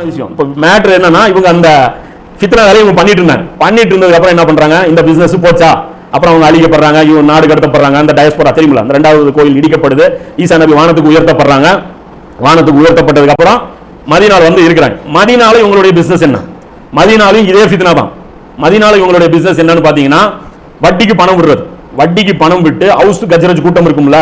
விஷயம். இப்போ மேட்டர் என்னன்னா, இவங்க அந்த ஃபித்னா வேலையை இவங்க பண்ணிட்டு இருந்ததுக்கு அப்புறம் என்ன பண்றாங்க, இந்த பிசினஸ் போச்சா, அப்புறம் அவங்க அழிக்கப்படுறாங்க, இவங்க நாடு கடத்தப்படுறாங்க, அந்த டயஸ்போரா தெரியுமில்ல, அந்த 2வது கோயில் இடிக்கப்படுது, ஈசா நபி வானத்துக்கு உயர்த்தப்படுறாங்க. வானத்துக்கு உயர்த்தப்பட்டதுக்கு அப்புறம் மதீனால வந்து இருக்கிறாங்க. மதீனால இவங்களுடைய பிசினஸ் என்ன, மதீனாலையும் இதே ஃபித்னா தான். மதீனால இவங்களுடைய பிசினஸ் என்னன்னு பாத்தீங்கன்னா, வட்டிக்கு பணம் விடுறது. வட்டிக்கு பணம் விட்டு ஹவுஸ் கஜரஜ் கூட்டம் இருக்கும்ல,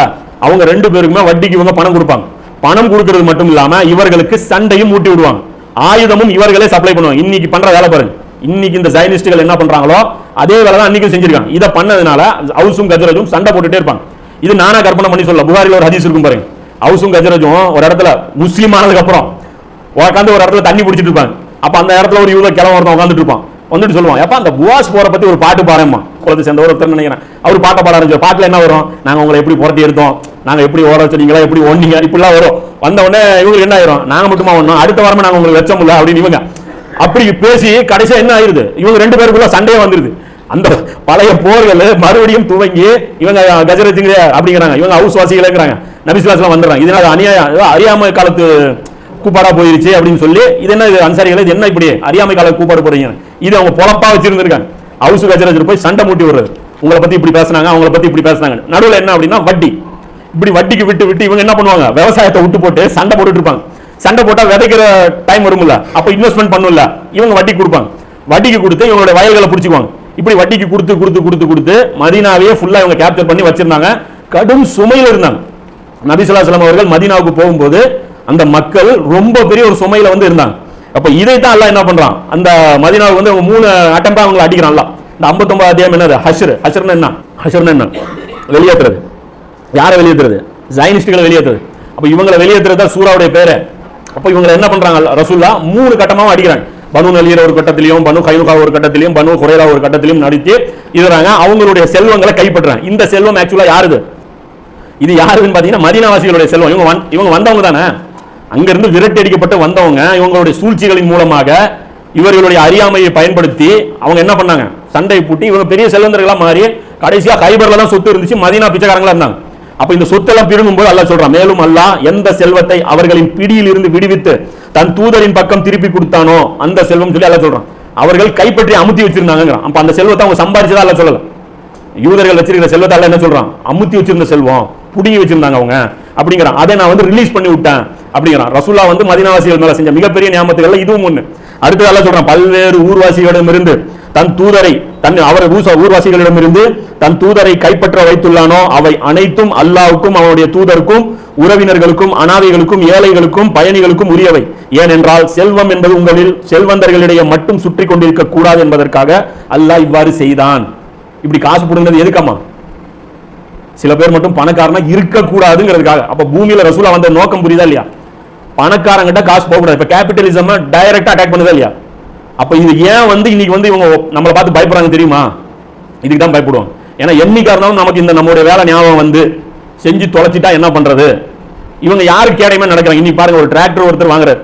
அவங்க 2 பேருக்குமே வட்டிக்கு இவங்க பணம் கொடுப்பாங்க. பணம் கொடுக்கிறது மட்டும் இல்லாம இவர்களுக்கு சண்டையும் மூட்டி விடுவாங்க, ஆயுதமும் இவர்களே சப்ளை பண்ணுவாங்க. இன்னைக்கு பண்ற வேலை பாருங்க, இன்னைக்கு இந்த ஜைனிஸ்டுகள் என்ன பண்றாங்களோ அதே வேலை தான் அன்னைக்கு செஞ்சிருக்காங்க. இதை பண்ணதுனால ஹவுஸும் கஜரஜும் சண்டை போட்டுட்டே இருப்பாங்க. இது நானா கற்பனை பண்ணி சொல்ல, புகாரில ஒரு ஹதீஸ் இருக்கும் பாருங்க. ஹவுஸும் கஜரஜும் ஒரு இடத்துல முஸ்லீம் ஆனதுக்கு அப்புறம் உட்காந்து ஒரு இடத்துல தண்ணி பிடிச்சிட்டு இருப்பாங்க. அப்ப அந்த இடத்துல ஒரு யூத கிழமை ஒருத்தன் உட்காந்துட்டு இருப்பான். வந்துட்டு சொல்லுவான், எப்ப அந்த புவாஸ் போற பத்தி ஒரு பாட்டு பாருமா, குளத்தை சேர்ந்த ஒருத்தர் நினைக்கிறேன், அவர் பாட்டை பாட ஆரம்பிச்சு. பாட்டுல என்ன வரும், நாங்க உங்களை எப்படி புரட்டி எடுத்தோம், நாங்க எப்படி ஓட வச்சீங்களா, எப்படி ஒன்னீங்க, இப்படிலாம் வரும். வந்த உடனே இவங்களுக்கு என்ன ஆயிரும், நாங்க மட்டுமா ஒண்ணும், அடுத்த வாரமா நாங்க உங்களுக்கு வச்சோம் இல்ல அப்படின்னு இவங்க அப்படி பேசி கடைசியா என்ன ஆயிருது, இவங்க 2 பேருக்குள்ள சண்டையே வந்துருது. அந்த பழைய போர்கள் மறுபடியும் துவங்கி இவங்க கஜரஜுங்க அப்படிங்கிறாங்க, இவங்க ஹவுஸ் வாசிகள் நபி ஸல்லல்லாஹு அலைஹி வந்துடுறாங்க. இதனால அறியாமை காலத்து கூப்பாடா போயிருச்சு அப்படின்னு சொல்லி, இது என்ன அன்சாரிகள், இது என்ன இப்படி அறியாமை கால கூப்பாடு போறீங்க, இது அவங்க பொழப்பா வச்சிருந்திருக்காங்க. ஹவுஸ் கஜரஜ் போய் சண்டை மூட்டி விடுறது, உங்களை பத்தி இப்படி பேசுனாங்க, அவங்களை பத்தி இப்படி பேசுனாங்க. நடுவில் என்ன அப்படின்னா வட்டி, இப்படி வட்டிக்கு விட்டு இவங்க என்ன பண்ணுவாங்க, விவசாயத்தை விட்டு போட்டு சண்டை போட்டுட்டு இருப்பாங்க. சண்டை போட்டா விதைக்கிற டைம் வரும்ல, அப்ப இன்வெஸ்ட்மெண்ட் பண்ணும்ல, இவங்க வட்டி கொடுப்பாங்க. வட்டிக்கு கொடுத்து இவங்களுடைய வயல்களை பிடிச்சிக்குவாங்க. இப்படி வட்டிக்கு கொடுத்து மதீனாவையே ஃபுல்லா இவங்க கேப்சர் பண்ணி வச்சிருந்தாங்க. கடும் சுமையில இருந்தாங்க. நபி ஸல்லல்லாஹு அலைஹி வஸல்லம் அவர்கள் மதீனாவுக்கு போகும்போது அந்த மக்கள் ரொம்ப பெரிய ஒரு சுமையில வந்து இருந்தாங்க. அப்ப இதைத்தான் அல்லாஹ் என்ன பண்றான், அந்த மதீனாவுக்கு வந்து 3 அட்டம்பா அவங்களை அடிக்கிறான் அல்லாஹ். இந்த 59 அத்தியாயம் என்னது, ஹஷ்ர்னா என்ன, வெளியேற்றுறது. யாரை வெளியேற்றுறது, ஜைனிஸ்டுகளை வெளியேற்றுறது. அப்ப இவங்களை வெளியேற்றுறது தான் சூராவுடைய பேரு. அப்ப இவங்க என்ன பண்றாங்க, ரசூலுல்லாஹ் 3 கட்டமாவும் அடிக்கிறாங்க. பனு நலீர் ஒரு கட்டத்திலையும், பனு கைனுகா ஒரு கட்டத்திலையும், பனு குரைலா ஒரு கட்டத்திலையும் நடித்து இதுறாங்க. அவங்களுடைய செல்வங்களை கைப்பற்றாங்க. இந்த செல்வம் ஆக்சுவலா யாருது, இது யாருன்னு பாத்தீங்கன்னா மதீனாவாசிகளுடைய செல்வம். இவங்க வந்தவங்க தானே, அங்கிருந்து விரட்டி அடிக்கப்பட்டு வந்தவங்க. இவங்களுடைய சூழ்ச்சிகளின் மூலமாக இவர்களுடைய அறியாமையை பயன்படுத்தி அவங்க என்ன பண்ணாங்க, சண்டை பூட்டி இவங்க பெரிய செல்வந்தர்களா மாறி கடைசியா கைபர்ல தான் சொத்து இருந்துச்சு, மதீனா பிச்சைக்காரங்களா இருந்தாங்க. அப்ப இந்த சொத்தெல்லாம் பிடுங்கும் போது அல்லாஹ் சொல்றான், மேலும் அல்லாஹ் எந்த செல்வத்தை அவர்களின் பிடியில் இருந்து விடுவித்து தன் தூதரின் பக்கம் திருப்பி கொடுத்தானோ அந்த செல்வம் சொல்லி அல்லாஹ் சொல்றான். அவர்கள் கைப்பற்றி அமுத்தி வச்சிருந்தாங்க. அப்ப அந்த செல்வத்தை அவங்க சம்பாதிச்சதா அல்லாஹ் சொல்லல. யூதர்கள் வச்சிருக்கிற செல்வத்தை அல்லாஹ் என்ன சொல்றான், அமுத்தி வச்சிருந்த செல்வம், புடிங்கி வச்சிருந்தாங்க அவங்க அப்படிங்கிறான். அதை நான் வந்து ரிலீஸ் பண்ணி விட்டேன் அப்படிங்கிறான். ரசூலுல்லாஹ் வந்து மதீனாவாசிகள் மேல செஞ்ச மிகப்பெரிய நியாமத்துகள் இதுவும் ஒண்ணு. அடுத்து அல்லாஹ் சொல்றான், பல்வேறு ஊர்வாசிகளிடமிருந்து தன் தூதரை ஊர்வாசிகளிடமிருந்து தன் தூதரை கைப்பற்ற வைத்துள்ளானோ அவை அனைத்தும் அல்லாஹ்வுக்கும் அவனுடைய தூதருக்கும் உறவினர்களுக்கும் அனாதைகளுக்கும் ஏழைகளுக்கும் பயணிகளுக்கும் உரியவை. ஏனென்றால் செல்வம் என்பது உங்களில் செல்வந்தர்களிடையே மட்டும் சுற்றி கொண்டிருக்க கூடாது என்பதற்காக அல்லாஹ் இவ்வாறு செய்தான். இப்படி காசு புடுங்கிறது எதுக்காமா, சில பேர் மட்டும் பணக்காரனா இருக்க கூடாதுங்கிறதுக்காக. அப்ப பூமியில ரசூலா வந்த நோக்கம் புரியுதா இல்லையா, பணக்காரங்கிட்ட காசு போக கூடாது. இப்ப கேபிட்டலிசம் டைரக்டா அட்டாக் பண்ணுதா இல்லையா. அப்ப இது ஏன் வந்து இன்னைக்கு வந்து இவங்க நம்மளை பார்த்து பயப்படுறாங்க தெரியுமா, இதுக்கு தான் பயப்படுவாங்க. ஏன்னா என்னைக்காரனாலும் நமக்கு இந்த நம்மளுடைய வேலை ஞாபகம் வந்து செஞ்சு தொலைச்சிட்டா என்ன பண்றது. இவங்க யாருக்கு கேடையுமே நடக்கிறாங்க. இன்னைக்கு பாருங்க, ஒரு டிராக்டர் ஒருத்தர் வாங்குறாரு,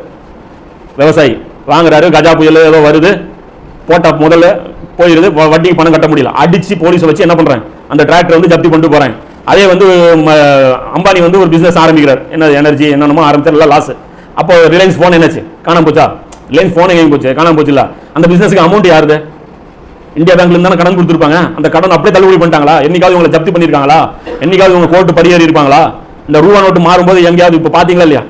விவசாயி வாங்குறாரு, கஜா புயல் ஏதோ வருது, போட்டா முதல்ல போயிருது, வட்டிக்கு பணம் கட்ட முடியல, அடிச்சு போலீஸை வச்சு என்ன பண்றாங்க, அந்த டிராக்டர் வந்து ஜப்தி பண்ணிட்டு போறாங்க. அதே வந்து அம்பானி வந்து ஒரு பிசினஸ் ஆரம்பிக்கிறார், என்ன எனர்ஜி என்னென்னமோ ஆரம்பிச்சார், எல்லாம் லாஸ். அப்போ ரிலையன்ஸ் போன் என்னாச்சு, காணாம போச்சா, ரிலையன்ஸ் போன் எங்க போச்சு, காணாம போச்சு இல்ல. அந்த பிசினஸ்க்கு அமௌண்ட் யாருது, இந்தியா பேங்க்ல இருந்தாலும் கடன் கொடுத்துருப்பாங்க. அந்த கடன் அப்படியே தள்ளுபடி பண்ணிட்டாங்களா, என்னைக்காவது உங்களை ஜப்தி பண்ணிருக்காங்களா, என்னைக்காவது உங்க கோர்ட்டு படியேறி இருப்பாங்களா. இந்த ரூபா நோட்டு மாறும்போது எங்கேயாவது இப்ப பாத்தீங்களா இல்லையா,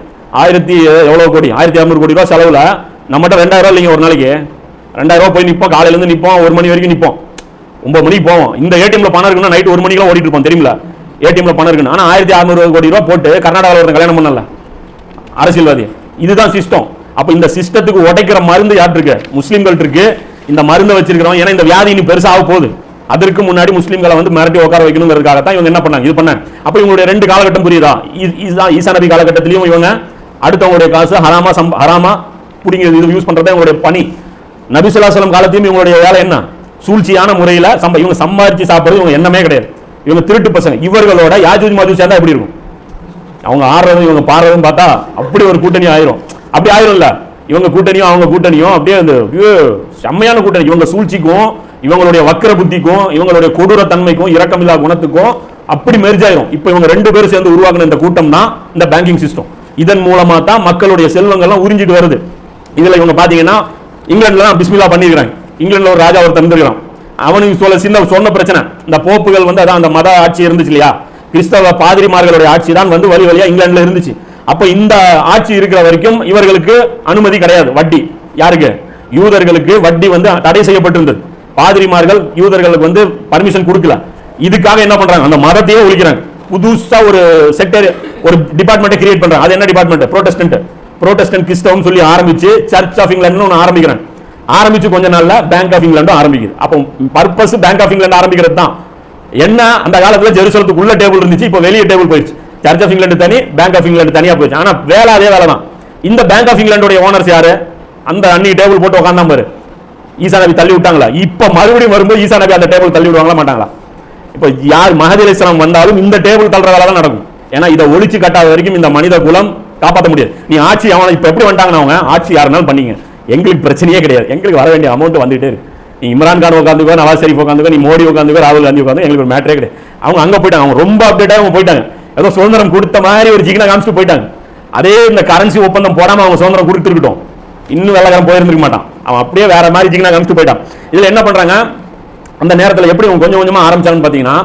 1600 கோடி ரூபாய் செலவுல நம்மகிட்ட 2000 ரூபாய் இல்லைங்க, ஒரு நாளைக்கு 2000 ரூபாய் போய் நிப்போம், காலையில இருந்து நிப்போம், 1 மணி வரைக்கும் நிப்போம், 9 மணிக்கு போவோம். இந்த ஏடிஎம்ல பணம் இருக்குன்னா நைட் 1 மணிக்கெல்லாம் ஓடிட்டு இருப்போம் தெரியுமில, ஏடிஎம்ல பணம் இருக்குன்னு. ஆனா 1600 கோடி ரூபாய் போட்டு கர்நாடகாவில் ஒரு கல்யாணம் பண்ணல அரசியல்வாதி. இதுதான் சிஸ்டம். அப்ப இந்த சிஸ்டத்துக்கு உடைக்கிற மருந்து யார் இருக்கு, முஸ்லிம்கள் இருக்கு. இந்த மருந்தை வச்சிருக்கிறோம். ஏன்னா இந்த வியாதி இனி பெருசாக போகுது. அதற்கு முன்னாடி முஸ்லிம்களை வந்து மிரட்டி உட்கார வைக்கணுங்கிறதுக்காகத்தான் இவங்க என்ன பண்ணாங்க, இது பண்ண. அப்ப இவங்களுடைய 2 காலகட்டம் புரியுதா, இதுதான் ஈசா நபி காலகட்டத்திலையும் இவங்க அடுத்தவங்களுடைய காசு ஹராமா புடிங்கிறது, இது யூஸ் பண்றதே இவங்களுடைய பணி. நபி ஸல்லல்லாஹு அலைஹி வஸல்லம் காலத்தையும் இவங்களுடைய வேலை என்ன, சூழ்ச்சியான முறையில இவங்க சம்பாதிச்சு சாப்பிடுறது இவங்க எண்ணமே கிடையாது. இவங்க திருட்டு பசங்க. இவர்களோட யாஜூஜ் மாஜூஜ் சேர்ந்தா எப்படி இருக்கும், அவங்க ஆடுறதும் இவங்க பாடுறதும் பார்த்தா அப்படி ஒரு கூட்டணி ஆயிரும். அப்படி ஆயிரும் இல்ல, இவங்க கூட்டணியும் அவங்க கூட்டணியும் அப்படியே அந்த செம்மையான கூட்டணி. இவங்க சூழ்ச்சிக்கும் இவங்களுடைய வக்கர புத்திக்கும் இவங்களுடைய கொடூர தன்மைக்கும் இரக்கமில்லா குணத்துக்கும் அப்படி மெர்ஜ் ஆயிரும். இப்ப இவங்க 2 பேரும் சேர்ந்து உருவாக்குன இந்த கூட்டம் தான் இந்த பேங்கிங் சிஸ்டம். இதன் மூலமா தான் மக்களுடைய செல்வங்கள்லாம் உறிஞ்சிட்டு வருது. இதுல இவங்க பாத்தீங்கன்னா இங்கிலாந்துல பிஸ்மில்லா பண்ணிருக்காங்க. இங்கிலாந்துல ஒரு ராஜா ஒரு தந்திருக்கான். அவனுக்கு சொன்ன பிரச்சனை இந்த போப்புகள் வந்து அதான் அந்த மத ஆட்சி இருந்துச்சு இல்லையா, கிறிஸ்தவ பாதிரிமார்களுடைய ஆட்சி தான் வந்து வழி வழியா இங்கிலாந்துல இருந்துச்சு. அப்ப இந்த ஆட்சி இருக்கிற வரைக்கும் இவர்களுக்கு அனுமதி கிடையாது. வட்டி யாருக்கு? யூதர்களுக்கு வட்டி வந்து தடை செய்யப்பட்டிருந்தது. பாதிரிமார்கள் யூதர்களுக்கு வந்து பர்மிஷன் கொடுக்கல. இதுக்காக என்ன பண்றாங்க, அந்த மதத்தையே ஒழிக்கிறாங்க. புதுசா ஒரு செக்டர், ஒரு டிபார்ட்மெண்ட் கிரியேட் பண்றாங்க. அது என்ன டிபார்ட்மெண்ட்? புரோட்டஸ்டன்ட் கிறிஸ்தவம் சொல்லி ஆரம்பிச்சு சர்ச் ஆஃப் இங்கிலாந்து ஒன்று ஆரம்பிக்கிறாங்க. ஆரம்பிச்சு கொஞ்ச நாள்ல பேங்க் ஆஃப் இங்கிலாந்து ஆரம்பிக்குது. அப்போ பர்பஸ் பேங்க் ஆஃப் இங்கிலாந்து ஆரம்பிக்கிறது தான். என்ன, அந்த காலத்துல ஜெருசலத்துக்கு உள்ள டேபிள் இருந்துச்சு, இப்போ வெளியே டேபிள் போயிடுச்சு. சர்ச் ஆஃப் இங்கிலாந்து தனி, பேங்க் ஆஃப் இங்கிலாந்து தனியா போயிடுச்சு. ஆனா வேலை அதே வேலை தான். இந்த பேங்க் ஆஃப் இங்கிலாந்துடைய ஓனர்ஸ் யாரு? அந்த அன்னைக்கு டேபிள் போட்டு உட்கார்ந்தா பாரு, ஈசா நபி தள்ளி விட்டாங்களா? இப்ப மறுபடியும் வரும்போது ஈசா நபி அந்த டேபிள் தள்ளி விடுவாங்களா மாட்டாங்களா? இப்ப யார் மஹதி அலைஹிஸ்ஸலாம் வந்தாலும் இந்த டேபிள் தள்ளுற வேலை தான் நடக்கும். ஏன்னா இதை ஒழிச்சு கட்டாத வரைக்கும் இந்த மனித குலம் காப்பாற்ற முடியாது. நீ ஆட்சி அவனை இப்ப எப்படி வந்துட்டாங்க, அவங்க ஆட்சி யாருனாலும் பண்ணீங்க, எங்களுக்கு பிரச்சனையே கிடையாது. எங்களுக்கு வர வேண்டிய அமௌண்ட் வந்துட்டே இருக்கு. நீ இம்ரான் கான் உட்காந்துக்கோ, நவாஸ் ஷெரீப் உட்காந்துக்கோ, நீ மோடி உட்காந்துக்கோ, ராகுல் காந்தி உட்காந்து, எங்களுக்கு ஒரு மேட்டரே கிடையாது. அவங்க அங்க போயிட்டாங்க. அவங்க ரொம்ப அப்டேட் அவங்க போயிட்டாங்க. ஏதோ சுதந்திரம் கொடுத்த மாதிரி ஒரு ஜிக்னா காமிச்சிட்டு போயிட்டாங்க. அதே இந்த கரன்சி ஒப்பந்தம் போடாம அவங்க சுதந்திரம் கொடுத்துருக்கட்டும், இன்னும் வெள்ளக்காரன் போயிருந்துருக்க மாட்டான். அவன் அப்படியே வேற மாதிரி ஜிக்னா காமிச்சிட்டு போயிட்டான். இதுல என்ன பண்றாங்க, அந்த நேரத்தில் எப்படி கொஞ்சம் கொஞ்சமா ஆரம்பிச்சாங்கன்னு பாத்தீங்கன்னா,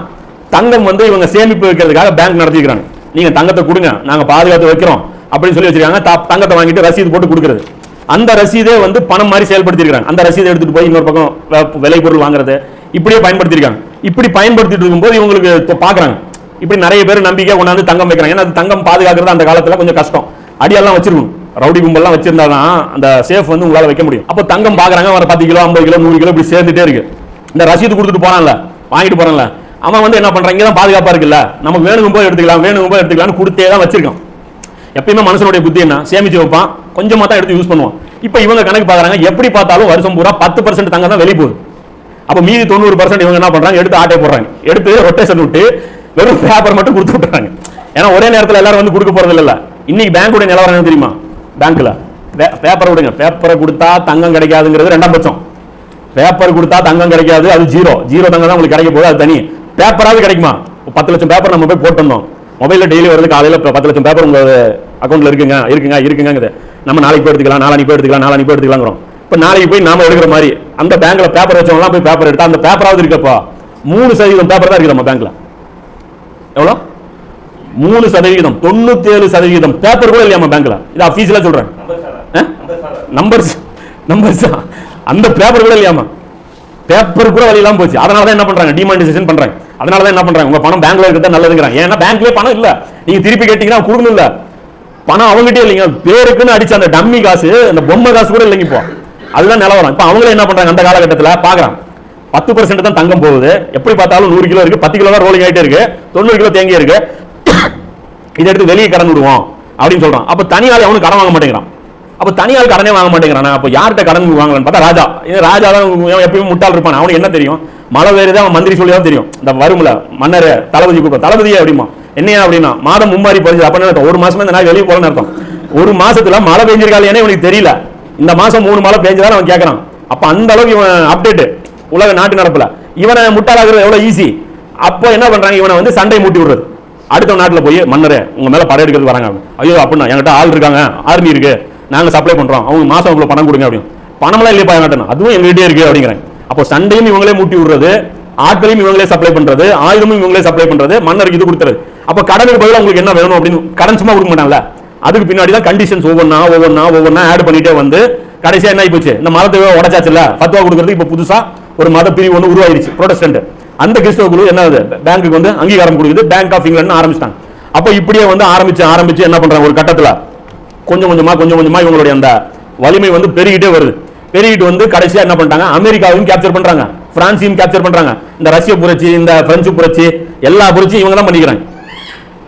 தங்கம் வந்து இவங்க சேமிப்பு வைக்கிறதுக்காக பேங்க் நடத்திக்கிறாங்க. நீங்க தங்கத்தை கொடுங்க, நாங்க பாதுகாத்து வைக்கிறோம் அப்படின்னு சொல்லி வச்சிருக்காங்க. தங்கத்தை வாங்கிட்டு ரசீது போட்டு கொடுக்குறது. அந்த ரசீதே வந்து பணம் மாதிரி செயல்படுத்திருக்காங்க. அந்த ரசீதை எடுத்துட்டு போய் இன்னொரு பக்கம் விலை பொருள் வாங்குறது, இப்படியே பயன்படுத்திருக்காங்க. இப்படி பயன்படுத்திட்டு இருக்கும்போது இவங்களுக்கு பாக்குறாங்க, இப்படி நிறைய பேர் நம்பிக்கை கொண்டாந்து தங்கம் வைக்கிறாங்க. ஏன்னா தங்கம் பாதுகாக்கிறது அந்த காலத்துல கொஞ்சம் கஷ்டம். அடியெல்லாம் வச்சிருக்கணும், ரவுடி கும்பல்லாம் வச்சிருந்தாதான் அந்த சேஃப் வந்து உங்களால வைக்க முடியும். அப்போ தங்கம் பாக்குறாங்க, ஒரு 10 கிலோ 50 கிலோ 100 கிலோ இப்படி சேர்ந்துட்டே இருக்கு. இந்த ரசீது கொடுத்துட்டு போறான்ல, வாங்கிட்டு போறான்ல, அவன் வந்து என்ன பண்றான், இங்கதான் பாதுகாப்பா இருக்குல்ல, நமக்கு வேணுங்கும் போது எடுத்துக்கலாம் கொடுத்தே தான் வச்சிருக்கான். எப்பயுமே மனுஷனுடைய புத்தி என்ன, சேமிச்சு வைப்பான், கொஞ்சமா தான் எடுத்து யூஸ் பண்ணுவான். இப்ப இவங்க கணக்கு பாக்குறாங்க, எப்படி பார்த்தாலும் வருஷம் பூரா 10% தங்கம் தான் வெளியே போகுது. அப்ப மீதி 90% இவங்க என்ன பண்றாங்க, எடுத்து ஆட்டை போடுறாங்க. எடுத்து ரொட்டேஷன் விட்டு வெறும் பேப்பர் மட்டும் கொடுத்து விட்டுறாங்க. ஏன்னா ஒரே நேரத்தில் எல்லாரும் வந்து கொடுக்க போறது இல்ல. இன்னைக்கு பேங்கோட நிலவரம் என்ன தெரியுமா, பேங்க்ல பேப்பரை விடுங்க, பேப்பரை கொடுத்தா தங்கம் கிடைக்காதுங்கிறது 2ஆம் பட்சம். பேப்பர் கொடுத்தா தங்கம் கிடைக்காது, அது ஜீரோ தங்கம் தான் உங்களுக்கு கிடைக்க போகுது, அது தனி. பேப்பராவது கிடைக்குமா? 10 லட்சம் பேப்பர் நம்ம போய் போட்டோம், மொபைல்ல டெய்லி வருது, காலையில 10 லட்சம் பேப்பர் உங்க அக்கௌண்ட்ல இருக்குங்க. நம்ம நாளைக்கு போய் எடுத்துக்கலாம், நாளைக்கு போய் எடுத்துக்கலாம். இப்ப நாளைக்கு போய் நாம எடுக்கிற மாதிரி அந்த பேங்க்ல பேப்பர் வச்சவங்க போய் பேப்பர் எடுத்தா அந்த பேப்பராவது இருக்கப்பா. 3% பேப்பர் தான் இருக்கு நம்ம பேங்க்ல. எவ்வளவு? 3%. 97% பேப்பர் கூட இல்லையா நம்ம பேங்க்ல. இது ஆபீஸ்ல சொல்றேன், நம்பர்ஸ் அந்த பேப்பர் கூட இல்லையாமா. பேப்பர் கூட வழி இல்லாம போச்சு. அதனால தான் என்ன பண்றாங்க, டிமானிட்டைசேஷன் பண்றாங்க. அதனால தான் என்ன பண்றாங்க, உங்க பணம் பேங்க்ல இருக்கிறது நல்லதுங்கிறாங்க. ஏன்னா பேங்க்லயே பணம் இல்ல, நீங்க திருப்பி கேட்டீங்கன்னா கொடுக்கணும் இல்ல, பணம் அவங்ககிட்டே இல்லைங்க. பேருக்குன்னு அடிச்ச அந்த டம்மி காசு, அந்த பொம்மை காசு கூட இல்லைங்க. இப்போ அதுதான் நிலவரம். இப்ப அவங்களே என்ன பண்றாங்க, அந்த காலகட்டத்தில் பாக்குறாங்க 10% தான் தங்கம் போகுது. எப்படி பார்த்தாலும் 100 கிலோ இருக்கு, 10 கிலோ தான் ரோலிங் ஆயிட்டே இருக்கு, 90 கிலோ தேங்கி இருக்கு. இதை எடுத்து வெளியே கடன் விடுவோம் அப்படின்னு சொல்றான். அப்ப தனியால் அவனுக்கு கடன் வாங்க மாட்டேங்கிறான். அப்ப தனியால் கடனே வாங்க மாட்டேங்கிறான். அப்ப யார்கிட்ட கடன் வாங்கலான்னு பார்த்தா ராஜா தான் எப்பயும் முட்டாள் இருப்பான். அவனுக்கு என்ன தெரியும், மழை வேறுதான் அவன் மந்திரி சொல்லி தான் தெரியும். இந்த வரும்ல மன்னர் தளபதி கூப்பிடும், தளபதியே அப்படிமா என்னையா அப்படின்னா, மாதம் மும்மாரி பறிஞ்சு அப்படின்னு 1 மாசமே இந்த நாள் வெளியே போலன்னு அர்த்தம். 1 மாசத்துல மழை பெஞ்சிருக்காள் ஏன்னா இவனுக்கு தெரியல. இந்த மாசம் 3 மழை பெஞ்சதான் அவன் கேட்கறான். அப்ப அந்த அளவுக்கு இவன் அப்டேட் உலக நாட்டு நடப்புல. இவனை முட்டாளாகிறது எவ்வளவு ஈஸி. அப்போ என்ன பண்றாங்க, இவனை வந்து சண்டை மூட்டி விடுறது. அடுத்த நாட்டுல போய் மன்னரே உங்க மேல படையெடுக்கிறது வராங்க. ஐயோ அப்படின்னா என்கிட்ட ஆள் இருக்காங்க, ஆர்மி இருக்கு, நாங்க சப்ளை பண்றோம், அவங்க மாசம் இவ்வளவு பணம் கொடுங்க அப்படின்னு. பணமெல்லாம் இல்லையா நாட்டணும், அதுவும் எங்ககிட்டே இருக்கு அப்படிங்கிறாங்க. அப்போ சண்டையும் இவங்களே மூட்டி விடுறது, ஆட்களையும் இவங்களே சப்ளை பண்றது, ஆயுதமும் இவங்களே சப்ளை பண்றது, மன்னருக்கு இது கொடுத்துறது. அப்ப கடனுக்கு பதிலாக உங்களுக்கு என்ன வேணும் அப்படின்னு கடன் சும்மா கொடுக்க மாட்டாங்கல்ல, அதுக்கு பின்னாடி தான் கண்டிஷன்ஸ் ஒவ்வொன்னா ஆட் பண்ணிட்டே வந்து கடைசியா என்ன ஆயிப்போச்சு, இந்த மதத்தை உடைச்சாச்சுல, ஃபத்வா கொடுக்கறதுக்கு இப்ப புதுசா ஒரு மத பிரிவு ஒன்று உருவாயிருச்சு, புரோட்டஸ்டன்ட். அந்த கிறிஸ்தவ குழு என்ன பேங்க்கு வந்து அங்கீகாரம் கொடுக்குது, பேங்க் ஆஃப் இங்கிலாந்து ஆரம்பிச்சிட்டாங்க. அப்ப இப்படியே வந்து ஆரம்பிச்சு என்ன பண்றாங்க, ஒரு கட்டத்துல கொஞ்சம் கொஞ்சமா இவங்களுடைய அந்த வலிமை வந்து பெருகிட்டே வருது. பெருகிட்டு வந்து கடைசியா என்ன பண்ணிட்டாங்க, அமெரிக்காவையும் கேப்சர் பண்றாங்க, பிரான்சையும் கேப்சர் பண்றாங்க. இந்த ரஷ்ய புரட்சி, இந்த பிரெஞ்சு புரட்சி, எல்லா புரட்சியும் இவங்க தான் பண்ணிக்கிறாங்க.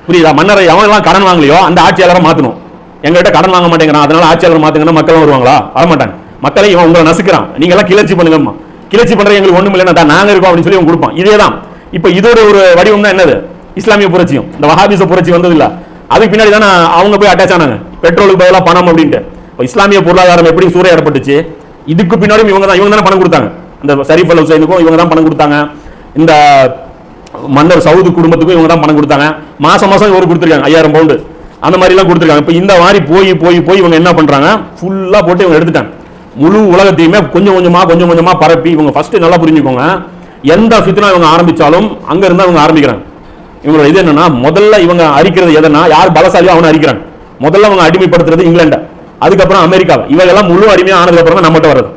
புரியுதா? மன்னரை எவனெல்லாம் கடன் வாங்கலையோ அந்த ஆட்சியாளரை மாத்தணும். எங்ககிட்ட கடன் வாங்க மாட்டேங்கிறான், அதனால ஆட்சியாளர் மாத்துங்கன்னா மக்களும் வருவாங்களா? வரமாட்டாங்க. மக்களை இவன் உங்களை நசுக்கிறான், நீங்க எல்லாம் கிளர்ச்சி பண்ணுங்கம்மா, கிளர்ச்சி பண்ற எங்களுக்கு ஒண்ணும் இல்லைன்னா நாங்க இருக்கோம் அப்படின்னு சொல்லி கொடுப்பான். இதேதான் இப்ப இதோட ஒரு வடிவம் தான் என்னது, இஸ்லாமிய புரட்சியும் இந்த வஹாபிச புரட்சி வந்தது இல்ல, அதுக்கு பின்னாடி தானே அவங்க போய் அட்டாச் ஆனாங்க, பெட்ரோலுக்கு பதிலாக பணம் அப்படின்ட்டு. இஸ்லாமிய பொருளாதாரம் எப்படி சூறையாடப்பட்டுச்சு, இதுக்கு பின்னாடியும் இவங்க தானே பணம் கொடுத்தாங்க. இந்த ஷரீஃப் அல் ஹுசைனுக்கும் இவங்க தான் பணம் கொடுத்தாங்க, இந்த மன்னர் சவுது குடும்பத்துக்கும் இவங்க தான் பணம் கொடுத்தாங்க. மாசம் இவரு கொடுத்துருக்காங்க 5000 பவுண்டு. அந்த மாதிரி எல்லாம் கொடுத்துருக்காங்க. இப்போ இந்த மாதிரி போய் இவங்க என்ன பண்றாங்க, ஃபுல்லா போட்டு இவங்க எடுத்துட்டாங்க. முழு உலகத்தையுமே கொஞ்சம் கொஞ்சமா பரப்பி இவங்க ஃபர்ஸ்ட் நல்லா புரிஞ்சுக்கோங்க, எந்த ஃபித்னா இவங்க ஆரம்பிச்சாலும் அங்க இருந்தா இவங்க ஆரம்பிக்கிறாங்க. இவங்களோட இது என்னன்னா, முதல்ல இவங்க அரிக்கிறது எதனா, யார் பலசாலியோ அவனை அரிக்கிறாங்க. முதல்ல அவங்க அடிமைப்படுத்துறது இங்கிலாந்து, அதுக்கப்புறம் அமெரிக்காவை. இவங்கெல்லாம் முழு அடிமையா ஆனதுக்கு அப்புறம் நம்மகிட்ட வருது.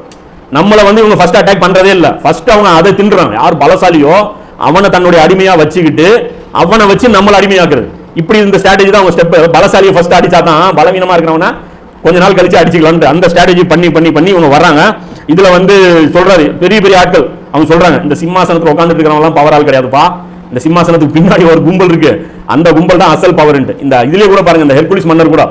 நம்மளை இவங்க ஃபர்ஸ்ட் அட்டாக் பண்றதே இல்லை. ஃபர்ஸ்ட் அவங்க அதை தின்றாங்க. யார் பலசாலியோ அவனை தன்னுடைய அடிமையா வச்சுக்கிட்டு அவனை வச்சு நம்மளை அடிமையாக்குறது. இப்படி இந்த ஸ்ட்ராட்டஜி தான் அவங்க ஸ்டெப். பலசாலியை ஃபர்ஸ்ட் அடிச்சா தான் பலவீனமா இருக்கிறவனா கொஞ்ச நாள் கழிச்சு அடிச்சுக்கலாம். அந்த ஸ்ட்ராட்டஜி பண்ணி இவங்க வர்றாங்க. இதுல சொல்றாரு பெரிய பெரிய ஆட்கள் அவங்க சொல்றாங்க, இந்த சிம்மாசனத்தில் உட்காந்துட்டு இருக்கிறவங்க எல்லாம் பவர் ஆள் கிடையாதுப்பா, இந்த சிம்மாசனத்துக்கு பின்னாடி ஒரு கும்பல் இருக்கு, அந்த கும்பல் தான் அசல் பவர். இந்த இதுலயே கூட பாருங்க, இந்த ஹெர்குலிஸ் மன்னர் கூட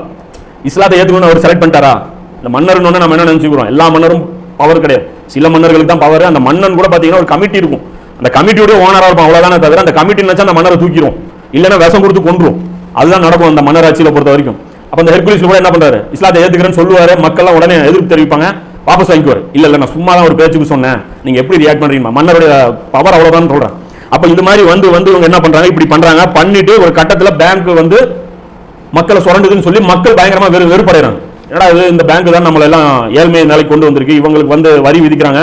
இஸ்லாத்தை ஏத்துக்கணும் அவர் செலக்ட் பண்ணிட்டாரா? இந்த மன்னர் நம்ம என்ன நினைச்சுக்கிறோம், எல்லா மன்னரும் பவர் கிடையாது, சில மன்னர்களுக்கு தான் பவர். அந்த மன்னன் கூட பாத்தீங்கன்னா ஒரு கமிட்டி இருக்கும், அந்த கமிட்டியோட ஓனரா இருக்கும், அவ்வளவுதானே தவிர அந்த கமிட்டி நினைச்சா அந்த மன்னரை தூக்கிடும், இல்லைன்னா விஷம் கொடுத்து கொன்றும். அதுதான் நடக்கும் அந்த மன்னர் ஆட்சியில பொறுத்த வரைக்கும். அப்ப அந்த ஹெர்குலிஸ் கூட என்ன பண்றாரு, இஸ்லாத்தை ஏத்துக்கிறேன்னு சொல்லுவாரு, மக்கள் உடனே எதிர்ப்பு தெரிவிப்பாங்க, வாபஸ் வாங்கிக்குவாரு. இல்ல நான் சும்மா தான் ஒரு பேச்சுக்கு சொன்னேன், நீங்க எப்படி ரியாக்ட் பண்றீங்க, மன்னருடைய பவர் அவ்வளவுதான் சொல்றேன். அப்ப இது மாதிரி இவங்க என்ன பண்றாங்க, இப்படி பண்றாங்க. பண்ணிட்டு ஒரு கட்டத்துல பேங்க் மக்களை சுரண்டுதுன்னு சொல்லி மக்கள் பயங்கரமா வெறுப்படைறாங்க. ஏன்னா இந்த பேங்க் தான் நம்மள எல்லாம் ஏழ்மை நிலைக்கு கொண்டு வந்திருக்கு, இவங்களுக்கு வரி விதிக்கிறாங்க,